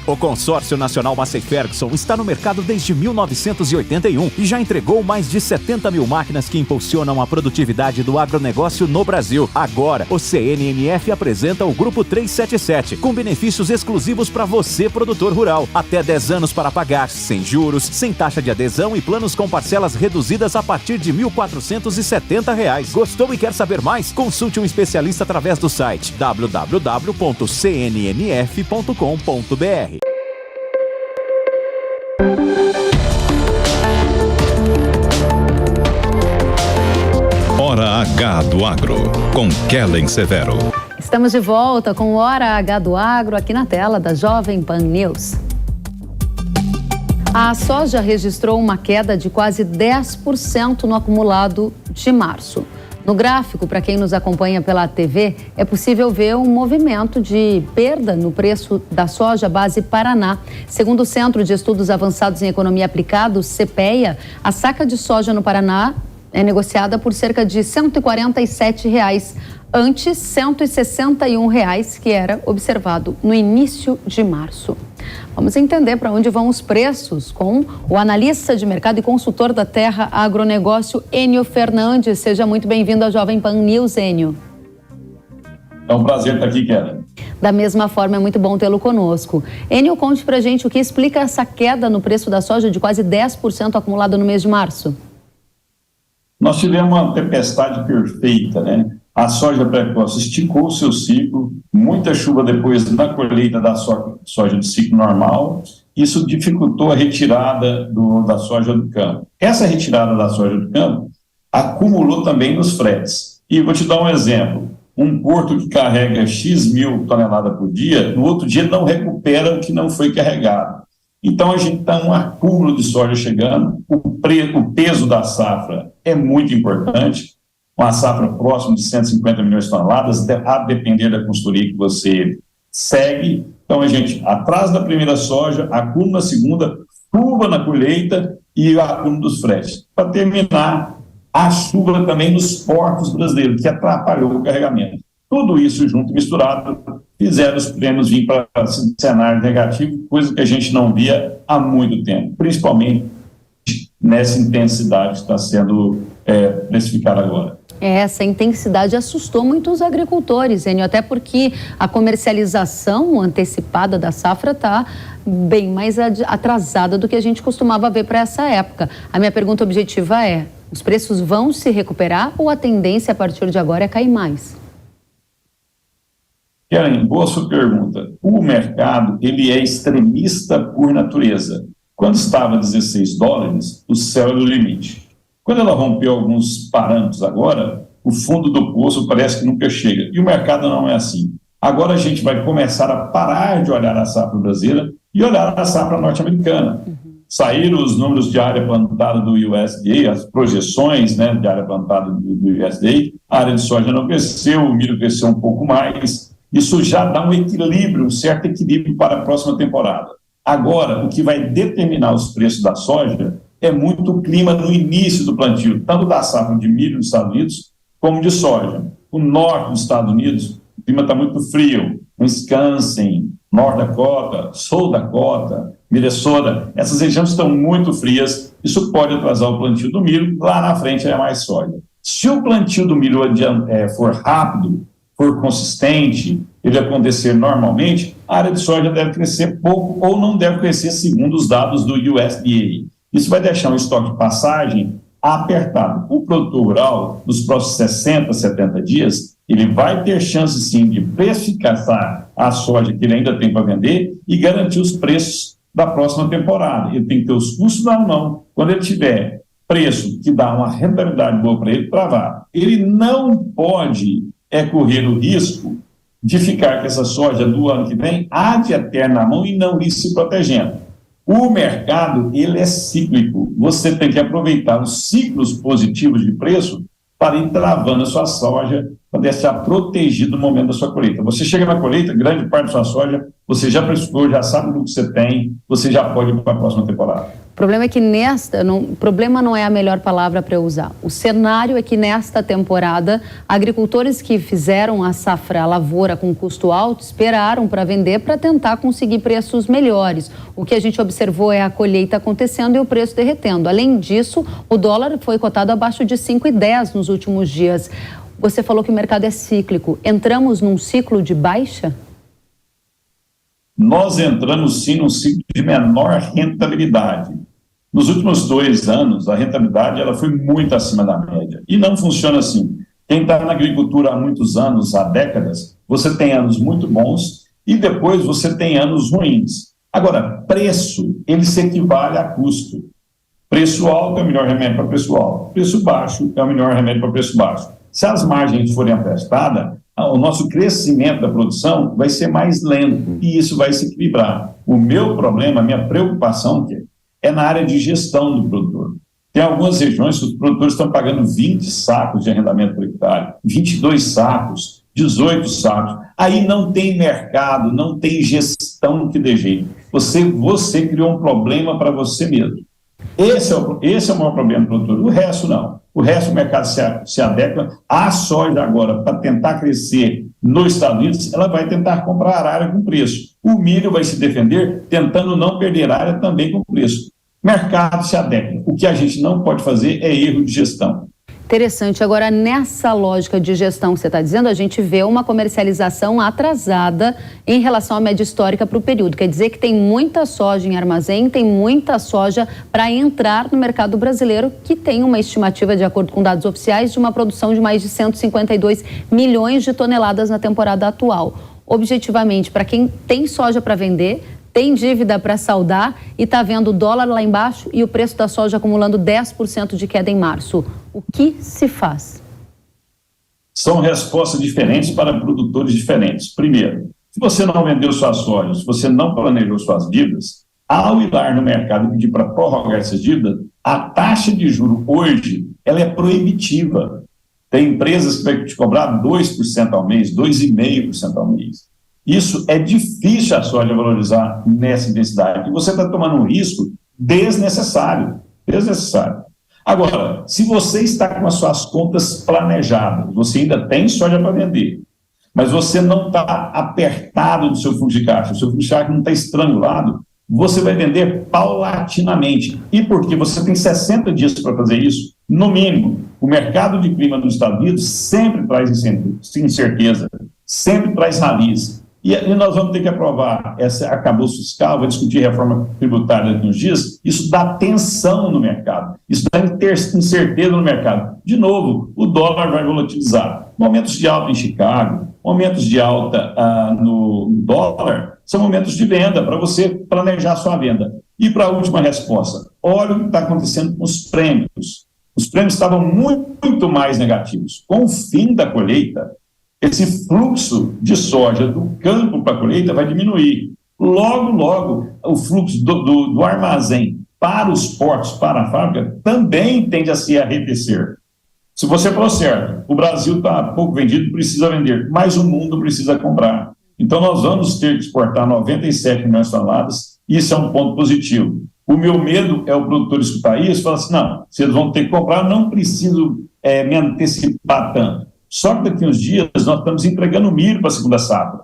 O Consórcio Nacional Massey Ferguson está no mercado desde 1981 e já entregou mais de 70 mil máquinas que impulsionam a produtividade do agronegócio no Brasil. Agora, o CNMF apresenta o Grupo 377, com benefícios exclusivos para você, produtor rural. Até 10 anos para pagar, sem juros, sem taxa de adesão e planos com parcelas reduzidas a partir de R$ 1.470. Gostou e quer saber mais? Consulte um especialista através do site www.cnmf.com.br. Hora H do Agro, com Kellen Severo. Estamos de volta com o Hora H do Agro aqui na tela da Jovem Pan News. A soja registrou uma queda de quase 10% no acumulado de março. No gráfico, para quem nos acompanha pela TV, é possível ver um movimento de perda no preço da soja base Paraná. Segundo o Centro de Estudos Avançados em Economia Aplicada, o CPEA, a saca de soja no Paraná é negociada por cerca de R$ 147, antes R$ 161, que era observado no início de março. Vamos entender para onde vão os preços com o analista de mercado e consultor da Terra Agronegócio, Enio Fernandes. Seja muito bem-vindo à Jovem Pan News, Enio. É um prazer estar aqui, Kellen. Da mesma forma, é muito bom tê-lo conosco. Enio, conte para a gente o que explica essa queda no preço da soja de quase 10% acumulado no mês de março. Nós tivemos uma tempestade perfeita, né? A soja precoce esticou o seu ciclo, muita chuva depois da colheita da soja de ciclo normal, isso dificultou a retirada da soja do campo. Essa retirada da soja do campo acumulou também nos fretes. E vou te dar um exemplo, um porto que carrega X mil toneladas por dia, no outro dia não recupera o que não foi carregado. Então a gente está um acúmulo de soja chegando, o peso da safra é muito importante, uma safra próxima de 150 milhões de toneladas, a depender da consultoria que você segue. Então, a gente, atrás da primeira soja, acúmulo na segunda, chuva na colheita e o acúmulo dos fretes. Para terminar, a chuva também nos portos brasileiros, que atrapalhou o carregamento. Tudo isso junto e misturado, fizeram os prêmios vir para cenário negativo, coisa que a gente não via há muito tempo, principalmente nessa intensidade que está sendo precificada agora. Essa intensidade assustou muitos agricultores, Enio, até porque a comercialização antecipada da safra está bem mais atrasada do que a gente costumava ver para essa época. A minha pergunta objetiva é, os preços vão se recuperar ou a tendência a partir de agora é cair mais? Karen, boa sua pergunta. O mercado, ele é extremista por natureza. Quando estava a $16, o céu era o limite. Quando ela rompeu alguns parâmetros agora, o fundo do poço parece que nunca chega. E o mercado não é assim. Agora a gente vai começar a parar de olhar a safra brasileira e olhar a safra norte-americana. Saíram os números de área plantada do USDA, as projeções, né, de área plantada do USDA. A área de soja não cresceu, o milho cresceu um pouco mais. Isso já dá um equilíbrio, um certo equilíbrio para a próxima temporada. Agora, o que vai determinar os preços da soja é muito o clima no início do plantio, tanto da safra de milho nos Estados Unidos, como de soja. O norte dos Estados Unidos, o clima está muito frio. Wisconsin, North Dakota, South Dakota, Minnesota, essas regiões estão muito frias, isso pode atrasar o plantio do milho, lá na frente é mais soja. Se o plantio do milho for rápido, for consistente, ele acontecer normalmente, a área de soja deve crescer pouco ou não deve crescer segundo os dados do USDA. Isso vai deixar um estoque de passagem apertado. O produtor rural, nos próximos 60, 70 dias, ele vai ter chance, sim, de precificar a soja que ele ainda tem para vender e garantir os preços da próxima temporada. Ele tem que ter os custos na mão. Quando ele tiver preço que dá uma rentabilidade boa para ele, travar. Ele não pode correr o risco de ficar com essa soja do ano que vem ad eterno na mão e não ir se protegendo. O mercado, ele é cíclico. Você tem que aproveitar os ciclos positivos de preço para ir travando a sua soja para deixar protegido no momento da sua colheita. Você chega na colheita, grande parte da sua soja, você já precificou, já sabe do que você tem, você já pode ir para a próxima temporada. O problema é que problema não é a melhor palavra para eu usar. O cenário é que nesta temporada, agricultores que fizeram a safra, a lavoura com custo alto, esperaram para vender para tentar conseguir preços melhores. O que a gente observou é a colheita acontecendo e o preço derretendo. Além disso, o dólar foi cotado abaixo de 5,10 nos últimos dias. Você falou que o mercado é cíclico. Entramos num ciclo de baixa? Nós entramos sim num ciclo de menor rentabilidade. Nos últimos 2 anos, a rentabilidade ela foi muito acima da média. E não funciona assim. Quem está na agricultura há muitos anos, há décadas, você tem anos muito bons e depois você tem anos ruins. Agora, preço, ele se equivale a custo. Preço alto é o melhor remédio para preço alto. Preço baixo é o melhor remédio para preço baixo. Se as margens forem apertadas, o nosso crescimento da produção vai ser mais lento e isso vai se equilibrar. O meu problema, a minha preocupação é na área de gestão do produtor. Tem algumas regiões que os produtores estão pagando 20 sacos de arrendamento por hectare, 22 sacos, 18 sacos. Aí não tem mercado, não tem gestão que dê jeito. Você criou um problema para você mesmo. Esse é o maior problema do produtor. O resto não. O resto do mercado se adequa. A soja agora, para tentar crescer nos Estados Unidos, ela vai tentar comprar área com preço. O milho vai se defender tentando não perder área também com preço. Mercado se adequa. O que a gente não pode fazer é erro de gestão. Interessante. Agora, nessa lógica de gestão que você está dizendo, a gente vê uma comercialização atrasada em relação à média histórica para o período. Quer dizer que tem muita soja em armazém, tem muita soja para entrar no mercado brasileiro, que tem uma estimativa, de acordo com dados oficiais, de uma produção de mais de 152 milhões de toneladas na temporada atual. Objetivamente, para quem tem soja para vender, tem dívida para saldar e está vendo o dólar lá embaixo e o preço da soja acumulando 10% de queda em março. O que se faz? São respostas diferentes para produtores diferentes. Primeiro, se você não vendeu sua soja, se você não planejou suas dívidas, ao ir lá no mercado e pedir para prorrogar essas dívidas, a taxa de juros hoje ela é proibitiva. Tem empresas que vão te cobrar 2% ao mês, 2,5% ao mês. Isso é difícil a soja valorizar nessa intensidade. E você está tomando um risco desnecessário. Agora, se você está com as suas contas planejadas, você ainda tem soja para vender, mas você não está apertado no seu fluxo de caixa, o seu fluxo de caixa não está estrangulado, você vai vender paulatinamente. E porque você tem 60 dias para fazer isso, no mínimo, o mercado de clima nos Estados Unidos sempre traz incerteza, sempre traz raliz. E nós vamos ter que aprovar esse arcabouço fiscal, vai discutir reforma tributária daqui uns dias. Isso dá tensão no mercado, isso dá incerteza no mercado. De novo, o dólar vai volatilizar. Momentos de alta em Chicago, momentos de alta no dólar, são momentos de venda, para você planejar sua venda. E para a última resposta, olha o que está acontecendo com os prêmios. Os prêmios estavam muito mais negativos. Com o fim da colheita, esse fluxo de soja do campo para a colheita vai diminuir. Logo, o fluxo do armazém para os portos, para a fábrica, também tende a se arrefecer. Se você falou certo, o Brasil está pouco vendido, precisa vender, mas o mundo precisa comprar. Então, nós vamos ter que exportar 97 milhões de toneladas, isso é um ponto positivo. O meu medo é o produtor escutar isso e falar assim, não, se eles vão ter que comprar, não preciso me antecipar tanto. Só que daqui a uns dias nós estamos entregando milho para a segunda safra.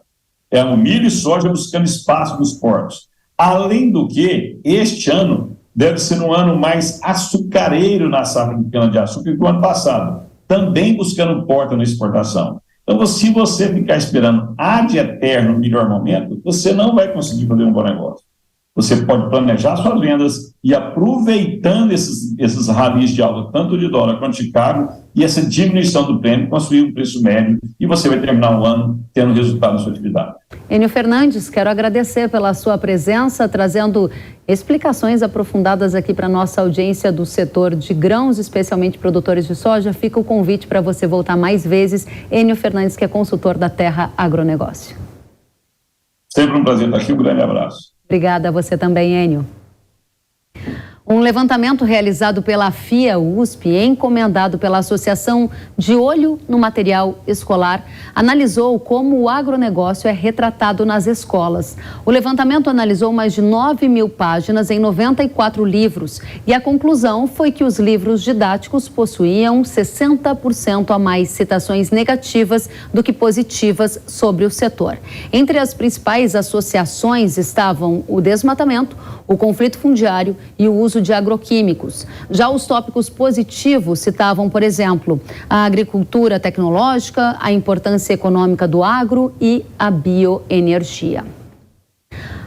É o milho e soja buscando espaço nos portos. Além do que, este ano deve ser um ano mais açucareiro na safra de cana-de-açúcar que o ano passado. Também buscando porta na exportação. Então, se você ficar esperando ad eterno o melhor momento, você não vai conseguir fazer um bom negócio. Você pode planejar suas vendas e aproveitando esses ralis de alta, tanto de dólar quanto de cargo, e essa diminuição do prêmio, construir um preço médio, e você vai terminar o ano tendo resultado da sua atividade. Enio Fernandes, quero agradecer pela sua presença, trazendo explicações aprofundadas aqui para a nossa audiência do setor de grãos, especialmente produtores de soja. Fica o convite para você voltar mais vezes. Enio Fernandes, que é consultor da Terra Agronegócio. Sempre um prazer estar aqui, um grande abraço. Obrigada a você também, Enio. Um levantamento realizado pela FIA USP, encomendado pela Associação de Olho no Material Escolar, analisou como o agronegócio é retratado nas escolas. O levantamento analisou mais de 9.000 páginas em 94 livros e a conclusão foi que os livros didáticos possuíam 60% a mais citações negativas do que positivas sobre o setor. Entre as principais associações estavam o desmatamento, o conflito fundiário e o uso de agroquímicos. Já os tópicos positivos citavam, por exemplo, a agricultura tecnológica, a importância econômica do agro e a bioenergia.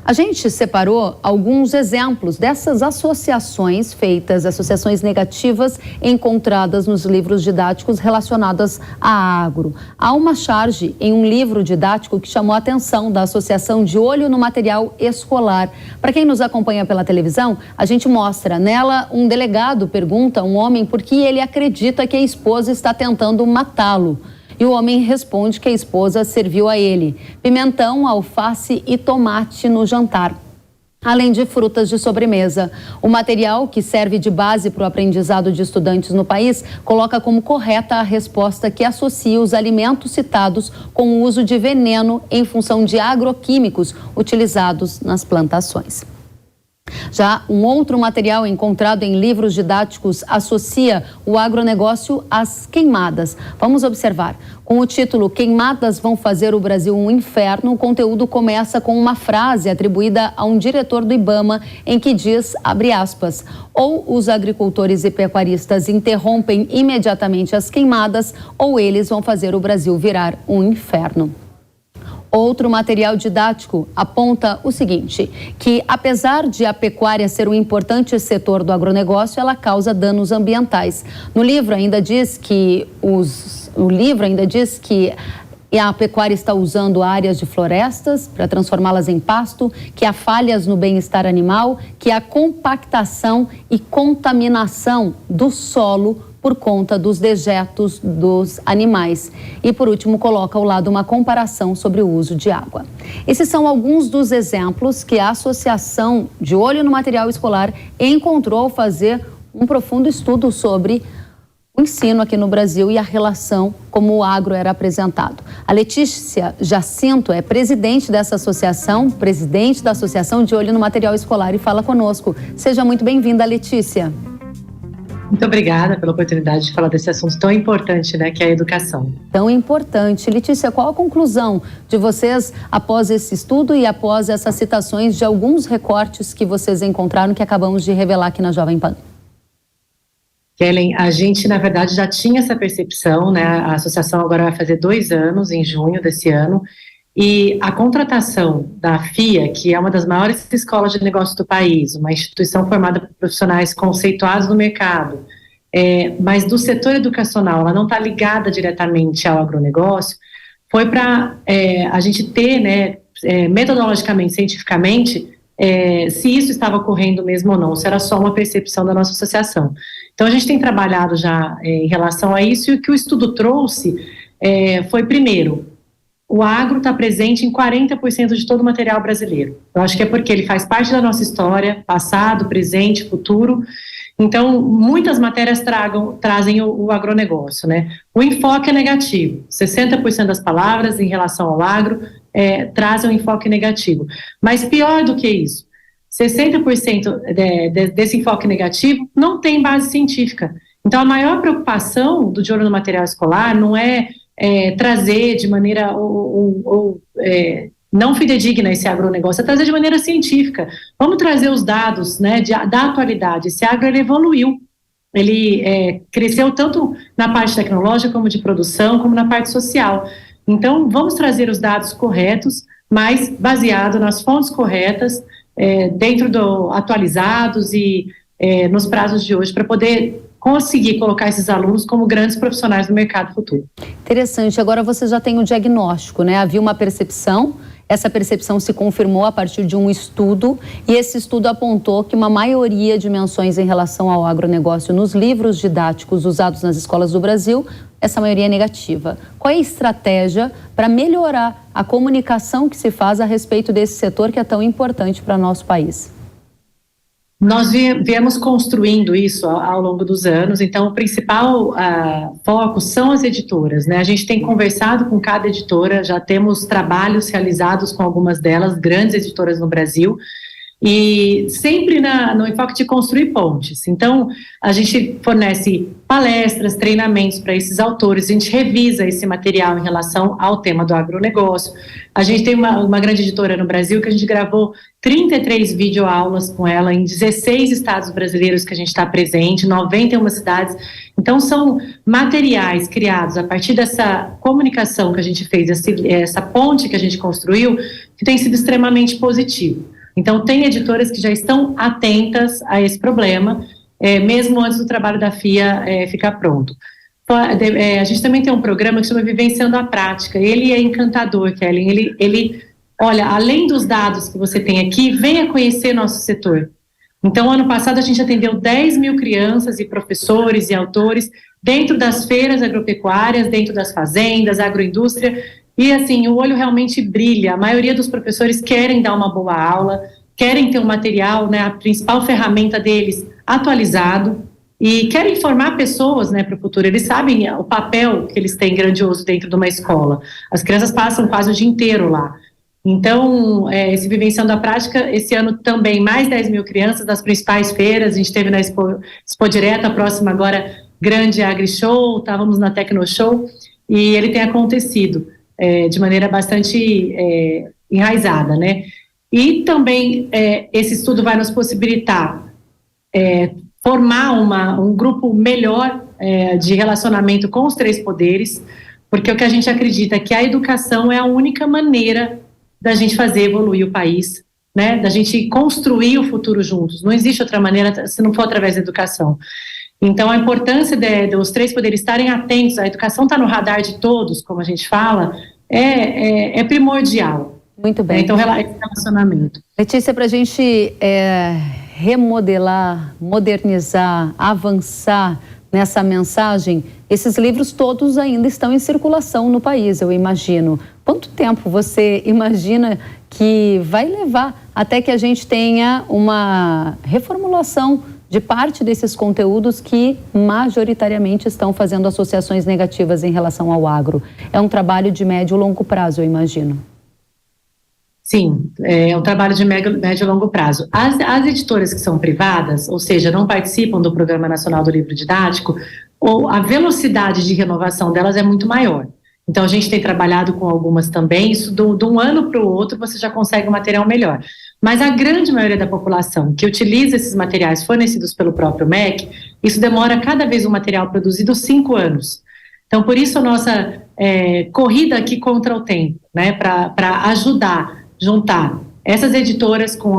A gente separou alguns exemplos dessas associações feitas, associações negativas encontradas nos livros didáticos relacionadas a agro. Há uma charge em um livro didático que chamou a atenção da Associação de Olho no Material Escolar. Para quem nos acompanha pela televisão, a gente mostra. Nela, um delegado pergunta a um homem por que ele acredita que a esposa está tentando matá-lo. E o homem responde que a esposa serviu a ele pimentão, alface e tomate no jantar, além de frutas de sobremesa. O material, que serve de base para o aprendizado de estudantes no país, coloca como correta a resposta que associa os alimentos citados com o uso de veneno em função de agroquímicos utilizados nas plantações. Já um outro material encontrado em livros didáticos associa o agronegócio às queimadas. Vamos observar. Com o título "Queimadas vão fazer o Brasil um inferno", o conteúdo começa com uma frase atribuída a um diretor do IBAMA em que diz, abre aspas, ou os agricultores e pecuaristas interrompem imediatamente as queimadas ou eles vão fazer o Brasil virar um inferno. Outro material didático aponta o seguinte, que apesar de a pecuária ser um importante setor do agronegócio, ela causa danos ambientais. No livro ainda diz que a pecuária está usando áreas de florestas para transformá-las em pasto, que há falhas no bem-estar animal, que há compactação e contaminação do solo por conta dos dejetos dos animais. E, por último, coloca ao lado uma comparação sobre o uso de água. Esses são alguns dos exemplos que a Associação de Olho no Material Escolar encontrou ao fazer um profundo estudo sobre o ensino aqui no Brasil e a relação como o agro era apresentado. A Letícia Jacinto é presidente dessa associação, presidente da Associação de Olho no Material Escolar e fala conosco. Seja muito bem-vinda, Letícia. Muito obrigada pela oportunidade de falar desse assunto tão importante, né, que é a educação. Tão importante. Letícia, qual a conclusão de vocês após esse estudo e após essas citações de alguns recortes que vocês encontraram que acabamos de revelar aqui na Jovem Pan? Kellen, a gente, na verdade, já tinha essa percepção, né? A associação agora vai fazer 2 anos, em junho desse ano, e a contratação da FIA, que é uma das maiores escolas de negócio do país, uma instituição formada por profissionais conceituados no mercado, mas do setor educacional, ela não está ligada diretamente ao agronegócio, foi para a gente ter, né, metodologicamente, cientificamente, se isso estava ocorrendo mesmo ou não, se era só uma percepção da nossa associação. Então, a gente tem trabalhado já em relação a isso, e o que o estudo trouxe foi, primeiro, o agro está presente em 40% de todo o material brasileiro. Eu acho que é porque ele faz parte da nossa história, passado, presente, futuro. Então, muitas matérias trazem o agronegócio, né? O enfoque é negativo. 60% das palavras em relação ao agro trazem um enfoque negativo. Mas pior do que isso, 60% desse enfoque negativo não tem base científica. Então, a maior preocupação do De Olho no Material Escolar não é trazer de maneira não fidedigna esse agronegócio, é trazer de maneira científica. Vamos trazer os dados, né, da atualidade. Esse agro, ele evoluiu, ele cresceu tanto na parte tecnológica como de produção, como na parte social. Então, vamos trazer os dados corretos, mas baseado nas fontes corretas, atualizados e nos prazos de hoje, para poder conseguir colocar esses alunos como grandes profissionais do mercado futuro. Interessante. Agora você já tem o diagnóstico, né? Havia uma percepção, essa percepção se confirmou a partir de um estudo, e esse estudo apontou que uma maioria de menções em relação ao agronegócio nos livros didáticos usados nas escolas do Brasil, essa maioria é negativa. Qual é a estratégia para melhorar a comunicação que se faz a respeito desse setor que é tão importante para o nosso país? Nós viemos construindo isso ao longo dos anos, então o principal foco são as editoras, né? A gente tem conversado com cada editora, já temos trabalhos realizados com algumas delas, grandes editoras no Brasil, e sempre no enfoque de construir pontes. Então, a gente fornece palestras, treinamentos para esses autores, a gente revisa esse material em relação ao tema do agronegócio. A gente tem uma grande editora no Brasil que a gente gravou 33 videoaulas com ela em 16 estados brasileiros que a gente está presente, 91 cidades. Então, são materiais criados a partir dessa comunicação que a gente fez, essa ponte que a gente construiu, que tem sido extremamente positivo. Então, tem editoras que já estão atentas a esse problema, mesmo antes do trabalho da FIA ficar pronto. A gente também tem um programa que chama Vivenciando a Prática. Ele é encantador, Kellen. Ele olha, além dos dados que você tem aqui, venha conhecer nosso setor. Então, ano passado, a gente atendeu 10 mil crianças e professores e autores dentro das feiras agropecuárias, dentro das fazendas, agroindústria. E, assim, o olho realmente brilha. A maioria dos professores querem dar uma boa aula, querem ter um material, né, a principal ferramenta deles atualizado, e querem formar pessoas, né, para o futuro. Eles sabem o papel que eles têm grandioso dentro de uma escola. As crianças passam quase o dia inteiro lá. Então, esse Vivenciando a Prática, esse ano também mais 10 mil crianças das principais feiras. A gente teve na Expo Direta, a próxima agora, grande AgriShow, estávamos na TecnoShow, e ele tem acontecido de maneira bastante enraizada, né? E também esse estudo vai nos possibilitar formar um grupo melhor de relacionamento com os três poderes, porque o que a gente acredita é que a educação é a única maneira da gente fazer evoluir o país, né? Da gente construir o futuro juntos. Não existe outra maneira se não for através da educação. Então, a importância dos três poderes estarem atentos, a educação está no radar de todos, como a gente fala, é primordial. Muito bem. Então, relacionamento. Letícia, para a gente remodelar, modernizar, avançar nessa mensagem, esses livros todos ainda estão em circulação no país, eu imagino. Quanto tempo você imagina que vai levar até que a gente tenha uma reformulação de parte desses conteúdos que majoritariamente estão fazendo associações negativas em relação ao agro? É um trabalho de médio e longo prazo, eu imagino. Sim, é um trabalho de médio e longo prazo. As editoras que são privadas, ou seja, não participam do Programa Nacional do Livro Didático, ou a velocidade de renovação delas é muito maior. Então, a gente tem trabalhado com algumas também, isso de um ano para o outro você já consegue um material melhor. Mas a grande maioria da população que utiliza esses materiais fornecidos pelo próprio MEC, isso demora cada vez um material produzido 5 anos. Então, por isso a nossa corrida aqui contra o tempo, né, para juntar essas editoras com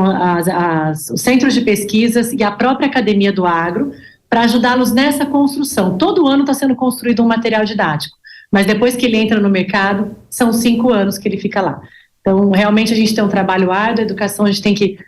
os centros de pesquisas e a própria Academia do Agro, para ajudá-los nessa construção. Todo ano está sendo construído um material didático, mas depois que ele entra no mercado, são 5 anos que ele fica lá. Então, realmente a gente tem um trabalho árduo, a educação a gente tem que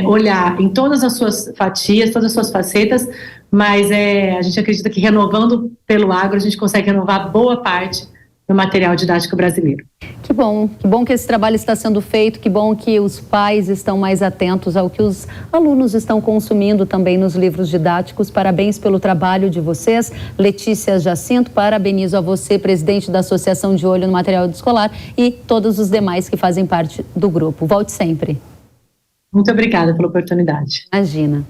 olhar em todas as suas fatias, todas as suas facetas, mas a gente acredita que renovando pelo agro, a gente consegue renovar boa parte do material didático brasileiro. Que bom que esse trabalho está sendo feito, que bom que os pais estão mais atentos ao que os alunos estão consumindo também nos livros didáticos. Parabéns pelo trabalho de vocês. Letícia Jacinto, parabenizo a você, presidente da Associação de Olho no Material Escolar, e todos os demais que fazem parte do grupo. Volte sempre. Muito obrigada pela oportunidade. Imagina.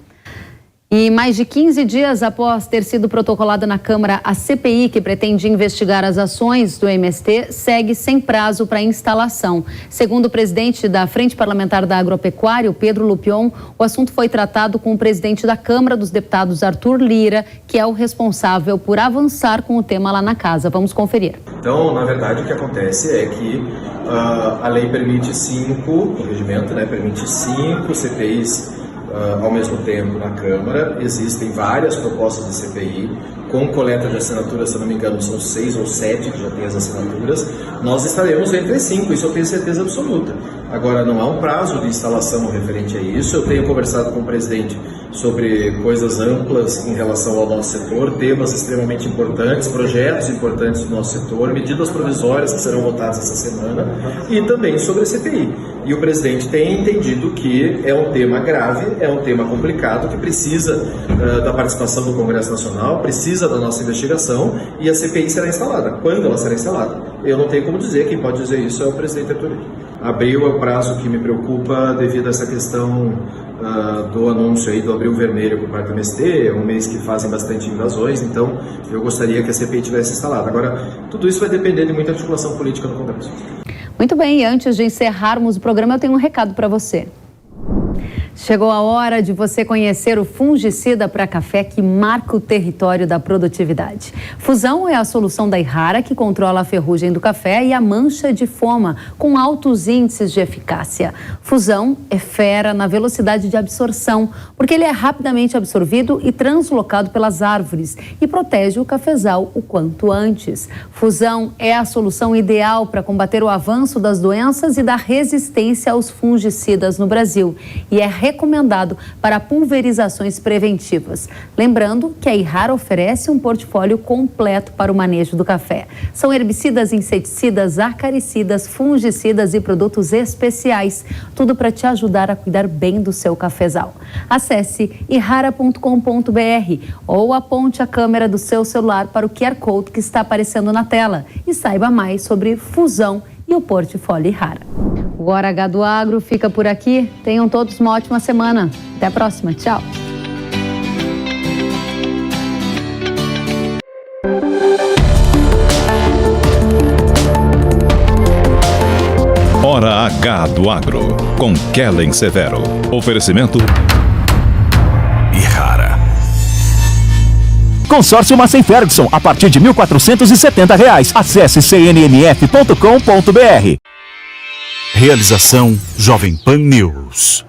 E mais de 15 dias após ter sido protocolada na Câmara, a CPI, que pretende investigar as ações do MST, segue sem prazo para instalação. Segundo o presidente da Frente Parlamentar da Agropecuária, o Pedro Lupion, o assunto foi tratado com o presidente da Câmara dos Deputados, Arthur Lira, que é o responsável por avançar com o tema lá na casa. Vamos conferir. Então, na verdade, o que acontece é que a lei permite 5, o regimento, né, permite 5 CPIs ao mesmo tempo na Câmara. Existem várias propostas de CPI, com coleta de assinaturas, se não me engano, são 6 ou 7 que já têm as assinaturas. Nós estaremos entre 5, isso eu tenho certeza absoluta. Agora, não há um prazo de instalação referente a isso. Eu tenho conversado com o presidente sobre coisas amplas em relação ao nosso setor, temas extremamente importantes, projetos importantes do nosso setor, medidas provisórias que serão votadas essa semana e também sobre a CPI. E o presidente tem entendido que é um tema grave, é um tema complicado, que precisa da participação do Congresso Nacional, precisa da nossa investigação e a CPI será instalada. Quando ela será instalada? Eu não tenho como dizer, quem pode dizer isso é o presidente Arthur Lira. Abril é o prazo que me preocupa devido a essa questão do anúncio aí do Abril Vermelho por parte do MST, é um mês que fazem bastante invasões, então eu gostaria que a CPI tivesse instalada. Agora, tudo isso vai depender de muita articulação política no Congresso. Muito bem, e antes de encerrarmos o programa, eu tenho um recado para você. Chegou a hora de você conhecer o fungicida para café que marca o território da produtividade. Fusão é a solução da Irrara que controla a ferrugem do café e a mancha de foma com altos índices de eficácia. Fusão é fera na velocidade de absorção, porque ele é rapidamente absorvido e translocado pelas árvores e protege o cafezal o quanto antes. Fusão é a solução ideal para combater o avanço das doenças e da resistência aos fungicidas no Brasil e é recomendado para pulverizações preventivas. Lembrando que a Irrara oferece um portfólio completo para o manejo do café. São herbicidas, inseticidas, acaricidas, fungicidas e produtos especiais. Tudo para te ajudar a cuidar bem do seu cafezal. Acesse irrara.com.br ou aponte a câmera do seu celular para o QR Code que está aparecendo na tela e saiba mais sobre Fusão e o portfólio Irrara. O Hora H do Agro fica por aqui. Tenham todos uma ótima semana. Até a próxima. Tchau. Hora H do Agro, com Kellen Severo. Oferecimento Irrara. Consórcio Massey Ferguson, a partir de R$ 1.470. Acesse cnnf.com.br. Realização Jovem Pan News.